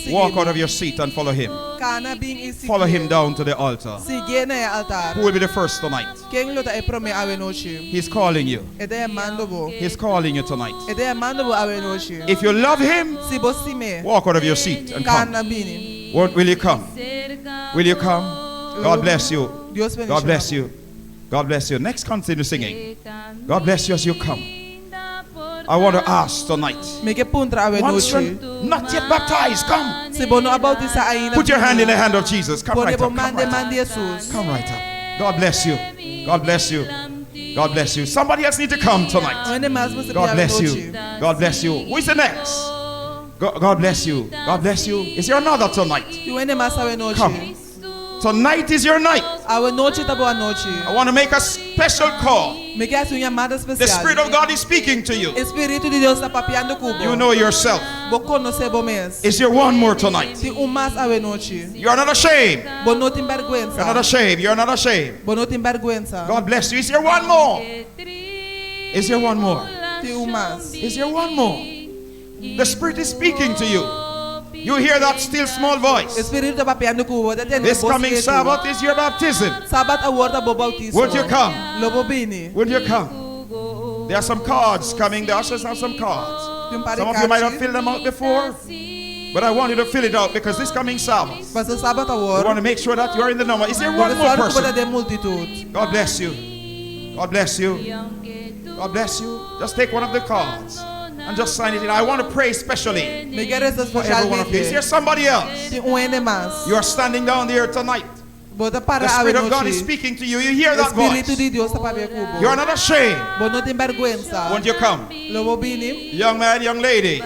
[SPEAKER 2] Walk out of your seat and follow him.
[SPEAKER 1] Cana bem e seguir.
[SPEAKER 2] Follow him down to the altar.
[SPEAKER 1] Seguir no altar.
[SPEAKER 2] Who will be the first tonight?
[SPEAKER 1] Quem lo te promete a noite?
[SPEAKER 2] He's calling you.
[SPEAKER 1] E te amando bo.
[SPEAKER 2] He's calling you tonight.
[SPEAKER 1] E te amando bo a noite.
[SPEAKER 2] If you love him,
[SPEAKER 1] Se você me
[SPEAKER 2] walk out of your seat and come.
[SPEAKER 1] cana bini.
[SPEAKER 2] Will you come? Will you come? God bless you.
[SPEAKER 1] Dios bendiga.
[SPEAKER 2] God bless you. God bless you. Next, continue singing. God bless you as you come. I want to ask tonight.
[SPEAKER 1] Me que puntra a
[SPEAKER 2] Once you're
[SPEAKER 1] noite.
[SPEAKER 2] not yet baptized, come.
[SPEAKER 1] Se você não bautiza ainda.
[SPEAKER 2] Put your hand in the hand of Jesus. Come
[SPEAKER 1] Pone
[SPEAKER 2] right
[SPEAKER 1] bom
[SPEAKER 2] up. Come
[SPEAKER 1] mande
[SPEAKER 2] right
[SPEAKER 1] mande
[SPEAKER 2] up.
[SPEAKER 1] Jesus.
[SPEAKER 2] Come right up. God bless you. God bless you. God bless you. Somebody else need to come tonight.
[SPEAKER 1] Onde mais você
[SPEAKER 2] God
[SPEAKER 1] pode
[SPEAKER 2] bless
[SPEAKER 1] noite?
[SPEAKER 2] you. God bless you. Who is the next? God bless you. God bless you. Is there another tonight?
[SPEAKER 1] E onde mais a noite?
[SPEAKER 2] Come. Tonight is your night.
[SPEAKER 1] A noite tá boa noite.
[SPEAKER 2] I want to make a special call.
[SPEAKER 1] Me que uma chamada
[SPEAKER 2] The
[SPEAKER 1] especial.
[SPEAKER 2] Spirit of God is speaking to you.
[SPEAKER 1] Espírito de Deus está papiando cubo.
[SPEAKER 2] You know yourself.
[SPEAKER 1] Vou conhecer bom mês.
[SPEAKER 2] Is there one more tonight?
[SPEAKER 1] Se mais a noite.
[SPEAKER 2] You are not ashamed.
[SPEAKER 1] Bom não tem
[SPEAKER 2] You're not
[SPEAKER 1] vergonha.
[SPEAKER 2] ashamed. You're not ashamed.
[SPEAKER 1] Bom não tem vergonha.
[SPEAKER 2] God bless you. Is there one more? Is there one more?
[SPEAKER 1] Tem mais.
[SPEAKER 2] Is there one more? The Spirit is speaking to you. You hear that still small voice.
[SPEAKER 1] Espírito está papiando cubo.
[SPEAKER 2] This coming Sabbath is your baptism.
[SPEAKER 1] Sabat a word bo bautismo.
[SPEAKER 2] Won't you come?
[SPEAKER 1] Lobo bini.
[SPEAKER 2] Will you come? There are some cards coming. The ushers have some cards. Some of you might have filled them out before, but I want you to fill it out because this coming Sabbath,
[SPEAKER 1] Mas o Sabat a
[SPEAKER 2] we
[SPEAKER 1] word.
[SPEAKER 2] want to make sure that you are in the number. Is there one more person?
[SPEAKER 1] de multitud.
[SPEAKER 2] God bless you. God bless you. God bless you. Just take one of the cards and just sign it in. I want to pray specially
[SPEAKER 1] Me quero essa
[SPEAKER 2] for every one of you. Is there somebody else?
[SPEAKER 1] Tem ende mais.
[SPEAKER 2] You are standing down there tonight.
[SPEAKER 1] Bota
[SPEAKER 2] The
[SPEAKER 1] para a
[SPEAKER 2] Spirit of God is
[SPEAKER 1] noite.
[SPEAKER 2] speaking to you. You hear that
[SPEAKER 1] Espírito
[SPEAKER 2] voice.
[SPEAKER 1] de Deus está papiando cubo.
[SPEAKER 2] You are not ashamed.
[SPEAKER 1] Bom não tem vergonha.
[SPEAKER 2] Won't you come?
[SPEAKER 1] Lobo bini.
[SPEAKER 2] Young man, young lady,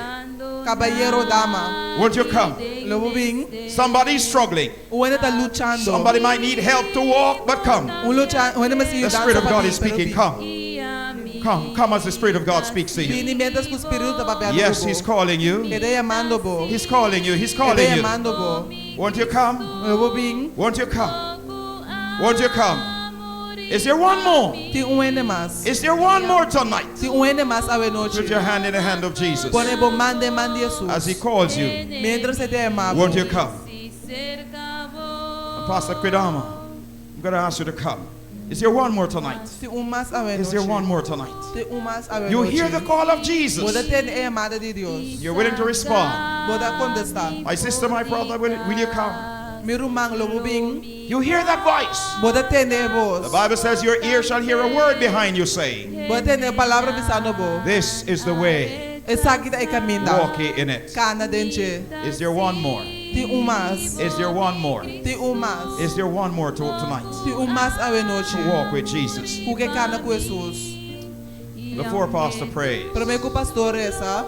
[SPEAKER 1] Caballero dama.
[SPEAKER 2] won't you come?
[SPEAKER 1] Lobo bing.
[SPEAKER 2] Somebody is struggling.
[SPEAKER 1] O ende está luchando.
[SPEAKER 2] Somebody might need help to walk, but come.
[SPEAKER 1] Lucha. O ende mas
[SPEAKER 2] The Spirit of God is speaking. Come. Come as the Spirit of God speaks to you.
[SPEAKER 1] Bini mientras que o Espírito está papiando
[SPEAKER 2] Yes,
[SPEAKER 1] cubo.
[SPEAKER 2] He's calling you.
[SPEAKER 1] Ele chamando bo.
[SPEAKER 2] He's calling you. He's
[SPEAKER 1] Ele
[SPEAKER 2] calling you.
[SPEAKER 1] chamando bo.
[SPEAKER 2] Won't you come?
[SPEAKER 1] Lobo bing.
[SPEAKER 2] Won't you come? Won't you come? Is there one more?
[SPEAKER 1] Tem ende mais.
[SPEAKER 2] Is there one more tonight?
[SPEAKER 1] Tem ende mais a noite.
[SPEAKER 2] Put your hand in the hand of Jesus.
[SPEAKER 1] Pone bom mande Jesus.
[SPEAKER 2] As He calls you,
[SPEAKER 1] Mientras se te amava.
[SPEAKER 2] won't you come? And Pastor Kridama, I'm going to ask you to come. Is there one more tonight?
[SPEAKER 1] Tem mais a noite.
[SPEAKER 2] Is there one more tonight?
[SPEAKER 1] Tem mais a noite.
[SPEAKER 2] You hear the call of
[SPEAKER 1] Boda
[SPEAKER 2] Jesus.
[SPEAKER 1] tem a amada de Deus.
[SPEAKER 2] You're willing to respond.
[SPEAKER 1] Boda contestar.
[SPEAKER 2] My sister, my brother, will you come?
[SPEAKER 1] Meu irmão lobo bing.
[SPEAKER 2] You hear that voice.
[SPEAKER 1] Boda tem a
[SPEAKER 2] The
[SPEAKER 1] voz.
[SPEAKER 2] Bible says your ear shall hear a word behind you saying,
[SPEAKER 1] Boda tem a palavra pisando bo.
[SPEAKER 2] this is the way.
[SPEAKER 1] Essa aqui é caminho.
[SPEAKER 2] Walk ye in it.
[SPEAKER 1] Cana dente.
[SPEAKER 2] Is there one more?
[SPEAKER 1] Tem mais.
[SPEAKER 2] Is there one more?
[SPEAKER 1] Tem mais.
[SPEAKER 2] Is there one more tonight?
[SPEAKER 1] Tem mais a noite.
[SPEAKER 2] To walk with Jesus.
[SPEAKER 1] Porque cana com Jesus.
[SPEAKER 2] Before Pastor prays,
[SPEAKER 1] Para mim que o pastor essa.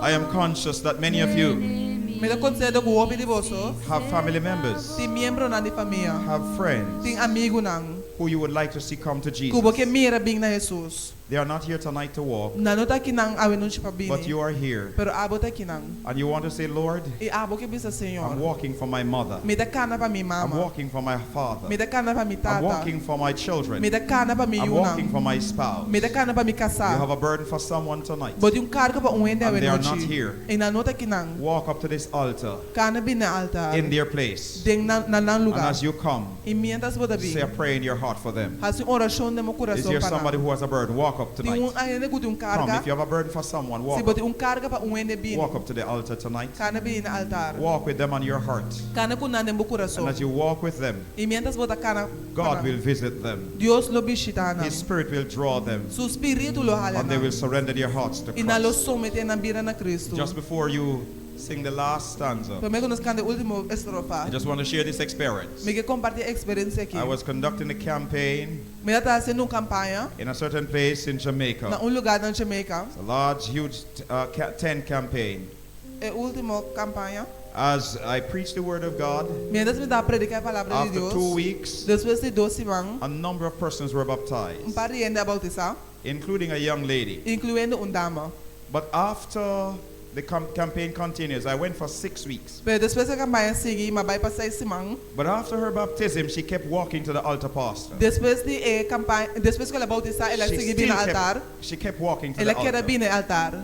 [SPEAKER 2] I am conscious that many of you
[SPEAKER 1] Me dá conselho com o homem de vosso.
[SPEAKER 2] have family members,
[SPEAKER 1] Tem membro na de família.
[SPEAKER 2] have friends
[SPEAKER 1] Tem amigo nang.
[SPEAKER 2] who you would like to see come to Jesus.
[SPEAKER 1] Kubo que mira bem na Jesus.
[SPEAKER 2] They are not here tonight to walk,
[SPEAKER 1] Nanota kinang awen nun siya
[SPEAKER 2] but
[SPEAKER 1] pabini.
[SPEAKER 2] you are here.
[SPEAKER 1] Pero abo ta kinang.
[SPEAKER 2] And you want to say, Lord,
[SPEAKER 1] E abo ke bisa
[SPEAKER 2] I'm
[SPEAKER 1] Senhor.
[SPEAKER 2] walking for my mother.
[SPEAKER 1] Me da kana pa mi
[SPEAKER 2] I'm
[SPEAKER 1] mama.
[SPEAKER 2] walking for my father.
[SPEAKER 1] Me da kana pa mi
[SPEAKER 2] I'm
[SPEAKER 1] tata.
[SPEAKER 2] walking for my children.
[SPEAKER 1] Me da kana pa mi
[SPEAKER 2] I'm walking
[SPEAKER 1] yunang.
[SPEAKER 2] for my spouse.
[SPEAKER 1] Me da kana pa mi
[SPEAKER 2] You have
[SPEAKER 1] kasa.
[SPEAKER 2] a burden for someone tonight.
[SPEAKER 1] But yung karga pa uwende
[SPEAKER 2] And
[SPEAKER 1] awen
[SPEAKER 2] they are
[SPEAKER 1] nun
[SPEAKER 2] not
[SPEAKER 1] siya.
[SPEAKER 2] here.
[SPEAKER 1] E nanota kinang.
[SPEAKER 2] Walk up to this altar
[SPEAKER 1] Kana bin na altar.
[SPEAKER 2] in their place.
[SPEAKER 1] Ding na nang
[SPEAKER 2] And
[SPEAKER 1] lugar.
[SPEAKER 2] as you come,
[SPEAKER 1] E mientras mo da
[SPEAKER 2] say a
[SPEAKER 1] bin.
[SPEAKER 2] prayer in your heart for them.
[SPEAKER 1] Hasi orasyon na mo
[SPEAKER 2] Is
[SPEAKER 1] coração
[SPEAKER 2] there
[SPEAKER 1] pa
[SPEAKER 2] somebody
[SPEAKER 1] na.
[SPEAKER 2] who has a burden? Walk up
[SPEAKER 1] Di
[SPEAKER 2] tonight.
[SPEAKER 1] un ayene guti un
[SPEAKER 2] Come,
[SPEAKER 1] karga.
[SPEAKER 2] if you have a burden for someone,
[SPEAKER 1] Si
[SPEAKER 2] walk
[SPEAKER 1] boti
[SPEAKER 2] up.
[SPEAKER 1] un karga pa uwende bin.
[SPEAKER 2] Walk up to the altar tonight.
[SPEAKER 1] Kana bin na altar.
[SPEAKER 2] Walk with them on your heart.
[SPEAKER 1] Kana kunande mo
[SPEAKER 2] And
[SPEAKER 1] coração.
[SPEAKER 2] as you walk with them,
[SPEAKER 1] E mientras bota kana.
[SPEAKER 2] God will visit them.
[SPEAKER 1] Dios lo bisitana.
[SPEAKER 2] His Spirit will draw them.
[SPEAKER 1] Su spirito lo hala
[SPEAKER 2] And they
[SPEAKER 1] na.
[SPEAKER 2] will surrender their hearts to
[SPEAKER 1] Inalo
[SPEAKER 2] Christ.
[SPEAKER 1] somete na bira na Cristo.
[SPEAKER 2] Just before you sing the last stanza,
[SPEAKER 1] Pamego nos cande último
[SPEAKER 2] I
[SPEAKER 1] estrofa.
[SPEAKER 2] just want to share this experience.
[SPEAKER 1] Me que compartir experiência aqui.
[SPEAKER 2] I was conducting a campaign
[SPEAKER 1] Me está fazendo campanha
[SPEAKER 2] in a certain place in
[SPEAKER 1] na
[SPEAKER 2] Jamaica.
[SPEAKER 1] lugar na Jamaica.
[SPEAKER 2] It's a large, huge tent campaign.
[SPEAKER 1] É último campanha.
[SPEAKER 2] As I preached the word of God,
[SPEAKER 1] Mientras me dá predicar a palavra de
[SPEAKER 2] after
[SPEAKER 1] Deus.
[SPEAKER 2] 2 weeks,
[SPEAKER 1] Depois de 12 semanas,
[SPEAKER 2] a number of persons were baptized,
[SPEAKER 1] pariente a bautizar,
[SPEAKER 2] including a young lady.
[SPEAKER 1] incluindo dama.
[SPEAKER 2] But after the campaign continues, I went for 6 weeks.
[SPEAKER 1] Pero depois a campanha seguir, mas vai passar 6 semanas.
[SPEAKER 2] But after her baptism, she kept walking to the altar pastor.
[SPEAKER 1] Depois de campanha, depois que ela bautizar, ela
[SPEAKER 2] She
[SPEAKER 1] seguir
[SPEAKER 2] still
[SPEAKER 1] bem no altar.
[SPEAKER 2] she kept walking to
[SPEAKER 1] Ela
[SPEAKER 2] the
[SPEAKER 1] quer
[SPEAKER 2] altar.
[SPEAKER 1] bem no altar.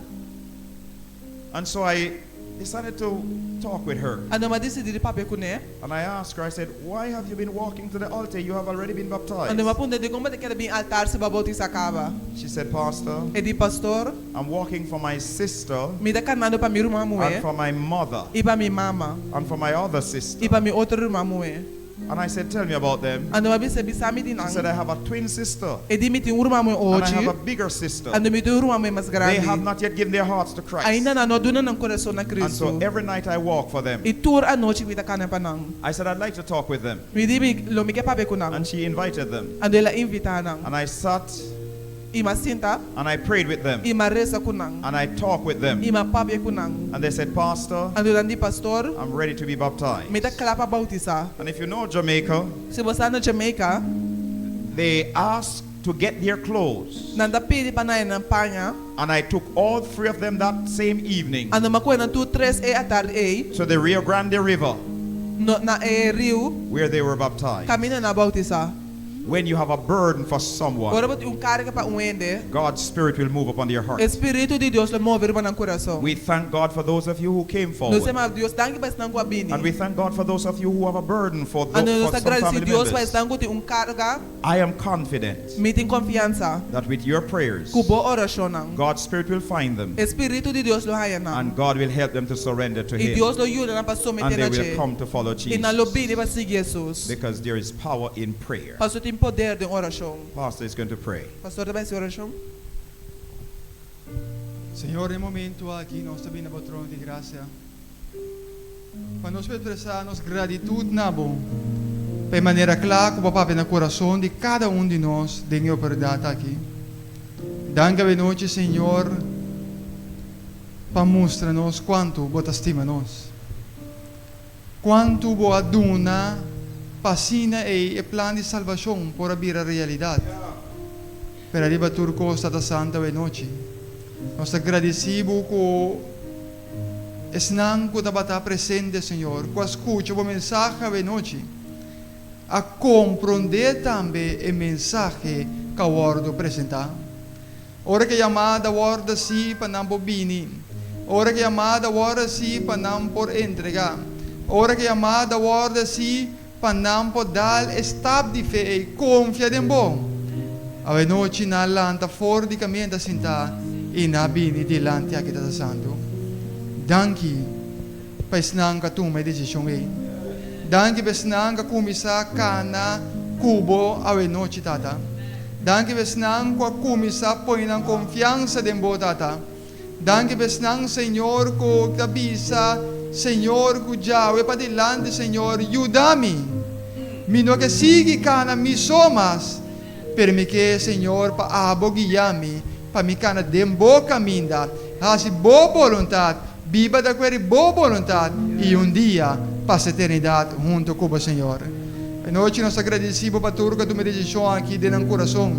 [SPEAKER 2] And so I decided to talk with her.
[SPEAKER 1] A noma decidi de papel com ela.
[SPEAKER 2] And I asked her, I said, why have you been walking to the altar? You have already been
[SPEAKER 1] A
[SPEAKER 2] baptized.
[SPEAKER 1] noma punta de como te quer bem altar se vai bautizar acaba.
[SPEAKER 2] She said, Pastor,
[SPEAKER 1] E de pastor,
[SPEAKER 2] I'm walking for my sister
[SPEAKER 1] me dá canando para minha irmã
[SPEAKER 2] and
[SPEAKER 1] mulher.
[SPEAKER 2] for my mother
[SPEAKER 1] E para minha mama.
[SPEAKER 2] and for my other sister.
[SPEAKER 1] E para minha outra irmã mulher.
[SPEAKER 2] And I said, tell me about them.
[SPEAKER 1] A noma bisa bisa me
[SPEAKER 2] She said,
[SPEAKER 1] dinang.
[SPEAKER 2] I have a twin sister
[SPEAKER 1] E de me tem irmã mulher
[SPEAKER 2] and I have a
[SPEAKER 1] hoje.
[SPEAKER 2] bigger sister.
[SPEAKER 1] A noma tem irmã mulher mais
[SPEAKER 2] They have
[SPEAKER 1] grande.
[SPEAKER 2] not yet given their hearts to Christ.
[SPEAKER 1] Ainda não duna no coração na
[SPEAKER 2] And
[SPEAKER 1] Cristo.
[SPEAKER 2] so every night I walk for them.
[SPEAKER 1] E tour a noite me dá canando para nang.
[SPEAKER 2] I said, I'd like to talk with them.
[SPEAKER 1] Me di me lo me quer papel com nang.
[SPEAKER 2] And she invited them.
[SPEAKER 1] Ando ela invita nang.
[SPEAKER 2] And I sat
[SPEAKER 1] E ma sinta.
[SPEAKER 2] and I prayed with them.
[SPEAKER 1] E ma reza com nang.
[SPEAKER 2] And I talked with them.
[SPEAKER 1] E ma papel com nang.
[SPEAKER 2] And they said, Pastor,
[SPEAKER 1] Ando ela di pastor.
[SPEAKER 2] I'm ready to be baptized.
[SPEAKER 1] Me dá cala para bautizar.
[SPEAKER 2] And if you know Jamaica,
[SPEAKER 1] Se você na Jamaica,
[SPEAKER 2] they asked to get their clothes.
[SPEAKER 1] nanda pede para na campanha.
[SPEAKER 2] And I took all 3 of them that same evening
[SPEAKER 1] Ando ma coisa tu 3 e a tarde e
[SPEAKER 2] to the Rio Grande River
[SPEAKER 1] no na rio
[SPEAKER 2] where they were baptized.
[SPEAKER 1] caminho na bautizar.
[SPEAKER 2] When you have a burden for someone,
[SPEAKER 1] Agora bote carga para ende.
[SPEAKER 2] God's Spirit will move upon your heart.
[SPEAKER 1] Espírito de Deus le mover para no coração.
[SPEAKER 2] We thank God for those of you who came
[SPEAKER 1] Nós
[SPEAKER 2] forward.
[SPEAKER 1] temos Deus danke para estar com a bini.
[SPEAKER 2] And we thank God for those of you who have a burden for,
[SPEAKER 1] Ando
[SPEAKER 2] for
[SPEAKER 1] nós
[SPEAKER 2] some
[SPEAKER 1] agradecemos
[SPEAKER 2] family
[SPEAKER 1] Deus para
[SPEAKER 2] members.
[SPEAKER 1] estar com carga.
[SPEAKER 2] I am confident
[SPEAKER 1] Me tem confiança.
[SPEAKER 2] that with your prayers,
[SPEAKER 1] Com boa oração.
[SPEAKER 2] God's Spirit will find them
[SPEAKER 1] Espírito de Deus lo haia na.
[SPEAKER 2] and God will help them to surrender to
[SPEAKER 1] E
[SPEAKER 2] Him.
[SPEAKER 1] Deus lo ajuda na para
[SPEAKER 2] And
[SPEAKER 1] someter
[SPEAKER 2] they
[SPEAKER 1] na
[SPEAKER 2] will
[SPEAKER 1] che.
[SPEAKER 2] come to follow
[SPEAKER 1] E na lo
[SPEAKER 2] Jesus
[SPEAKER 1] bini para seguir Jesus.
[SPEAKER 2] because there is power in prayer.
[SPEAKER 1] Pastor tem poder de oração.
[SPEAKER 2] Pastor is going to pray.
[SPEAKER 1] Pastor também se oração.
[SPEAKER 4] Senhor, em momento aqui nós também no trono de graça. Para nós expressar nossa gratidão Nobo, de maneira clara, com o papai no coração de cada de nós, de minha oportunidade aqui. Danke a noite, Senhor, para mostrar-nos quanto você estima nós. Quanto você aduna, passina e plano de salvação para vir a realidade. Per arriba turco stata santa e noite. Nós agradecemos com esnan com a presente, Senhor, com a escuta o mensagem e noite. A compreender também o mensagem que o Word apresentar. Ora que chamada Word assim para não bobini. Ora que chamada Word assim para não por entregar. Ora que chamada Word assim para não por dar estado de fé e confiar em bom. A noite na lanta fora di caminho da sinta e na bini di lanti a kita santo. Danki pesnang ka tu may desisyon e. Danki pesnang ka kumisa kana kubo a noite tata. Danki pesnang ka kumisa poin ang confianza den bo tata. Danki pesnang Senhor ko kabisa Senhor ko jawe padilante Senhor yudami. Mino que sigue kana misomas. Permite, Senhor, para aboguiami, para me cana dem boa caminda, hasi boa vontade, viva da querer boa vontade, e dia, para a eternidade, junto com o Senhor. E noite nós agradecemos para tudo que tu me decisão aqui dentro do coração.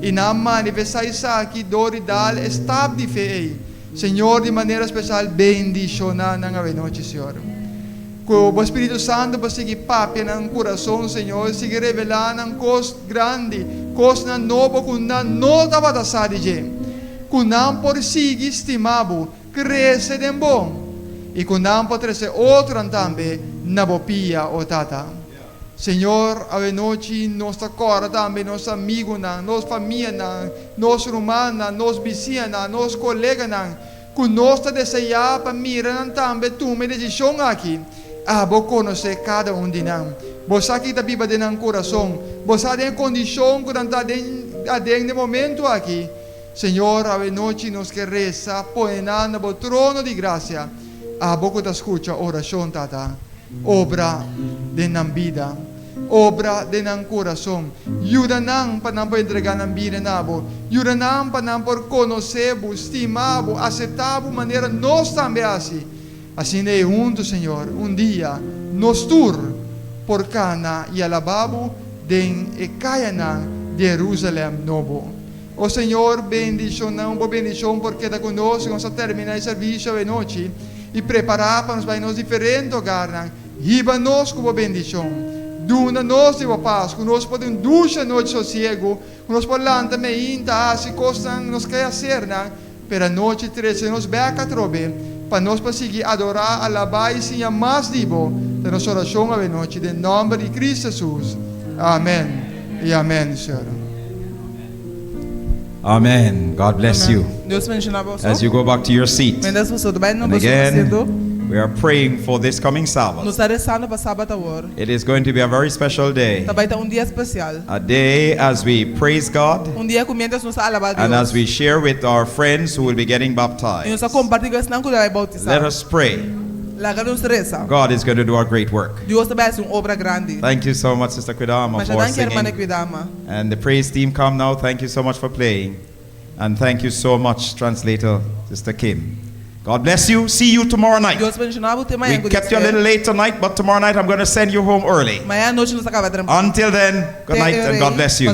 [SPEAKER 4] E na manifestar isso aqui, doridade, estado de fé. Senhor, de maneira especial, bendicionar na noite, Senhor. Que o Espírito Santo vai seguir papi no coração, Senhor, seguir revelando coisas grandes, coisas novas que não estava passando, que não por seguir estimado, crescer de bom. E que não pode ser outro também, na bopia ou tata. Senhor, a noite, nossa cora também, nosso amigo, nossa família, nosso irmão, nosso vizinho, nosso colega, que nós desejamos para mirar também, tomar decisão aqui. Vou conhecer cada de nós. Você aqui está viva de nosso coração. Você tem condição que está dentro momento aqui. Senhor, a noite nos que reza, põe no trono de graça. Vou que te escucha a oração, tata. Obra de nossa vida. Obra de nosso coração. Ajuda-nos para não entregar nossa vida. Ajuda-nos para não conhecer, estimar, aceitar de maneira nós também assim. Assim é juntos, Senhor, dia, nos tur, por cana e alababo, den e caiana de Jerusalém Nobo. O Senhor, bendição, porque está conosco, vamos terminar o serviço de noite e preparar para nos diferentes lugares. Riba-nos com a bendição. Duna-nos de paz, que nós podemos ducha noite sossego, que nós podemos também inta, assim, coisas nos quer fazer, para a noite 13, nos beca trobe, para nós conseguir adorar, alabar e ser mais vivo da nossa oração a noite, em nome de Cristo Jesus. Amém e amém, Senhor.
[SPEAKER 2] Amen. God bless you.
[SPEAKER 1] Deus bendiga você.
[SPEAKER 2] As you go back to your seat. And again, we are praying for this coming Sabbath. It is going to be a very special day.
[SPEAKER 1] Dia especial.
[SPEAKER 2] A day as we praise God
[SPEAKER 1] Dia que nos alabar Deus.
[SPEAKER 2] and as we share with our friends who will be getting baptized. Let us pray. God is going to do a great work.
[SPEAKER 1] Deus também faz obra grande.
[SPEAKER 2] Thank you so much, Sister Kuidama, for singing. And the praise team come now. Thank you so much for playing. And thank you so much, translator, Sister Kim. God bless you. See you tomorrow night. We kept you a little late tonight, but tomorrow night I'm going to send you home early. Until then, good night and God bless you.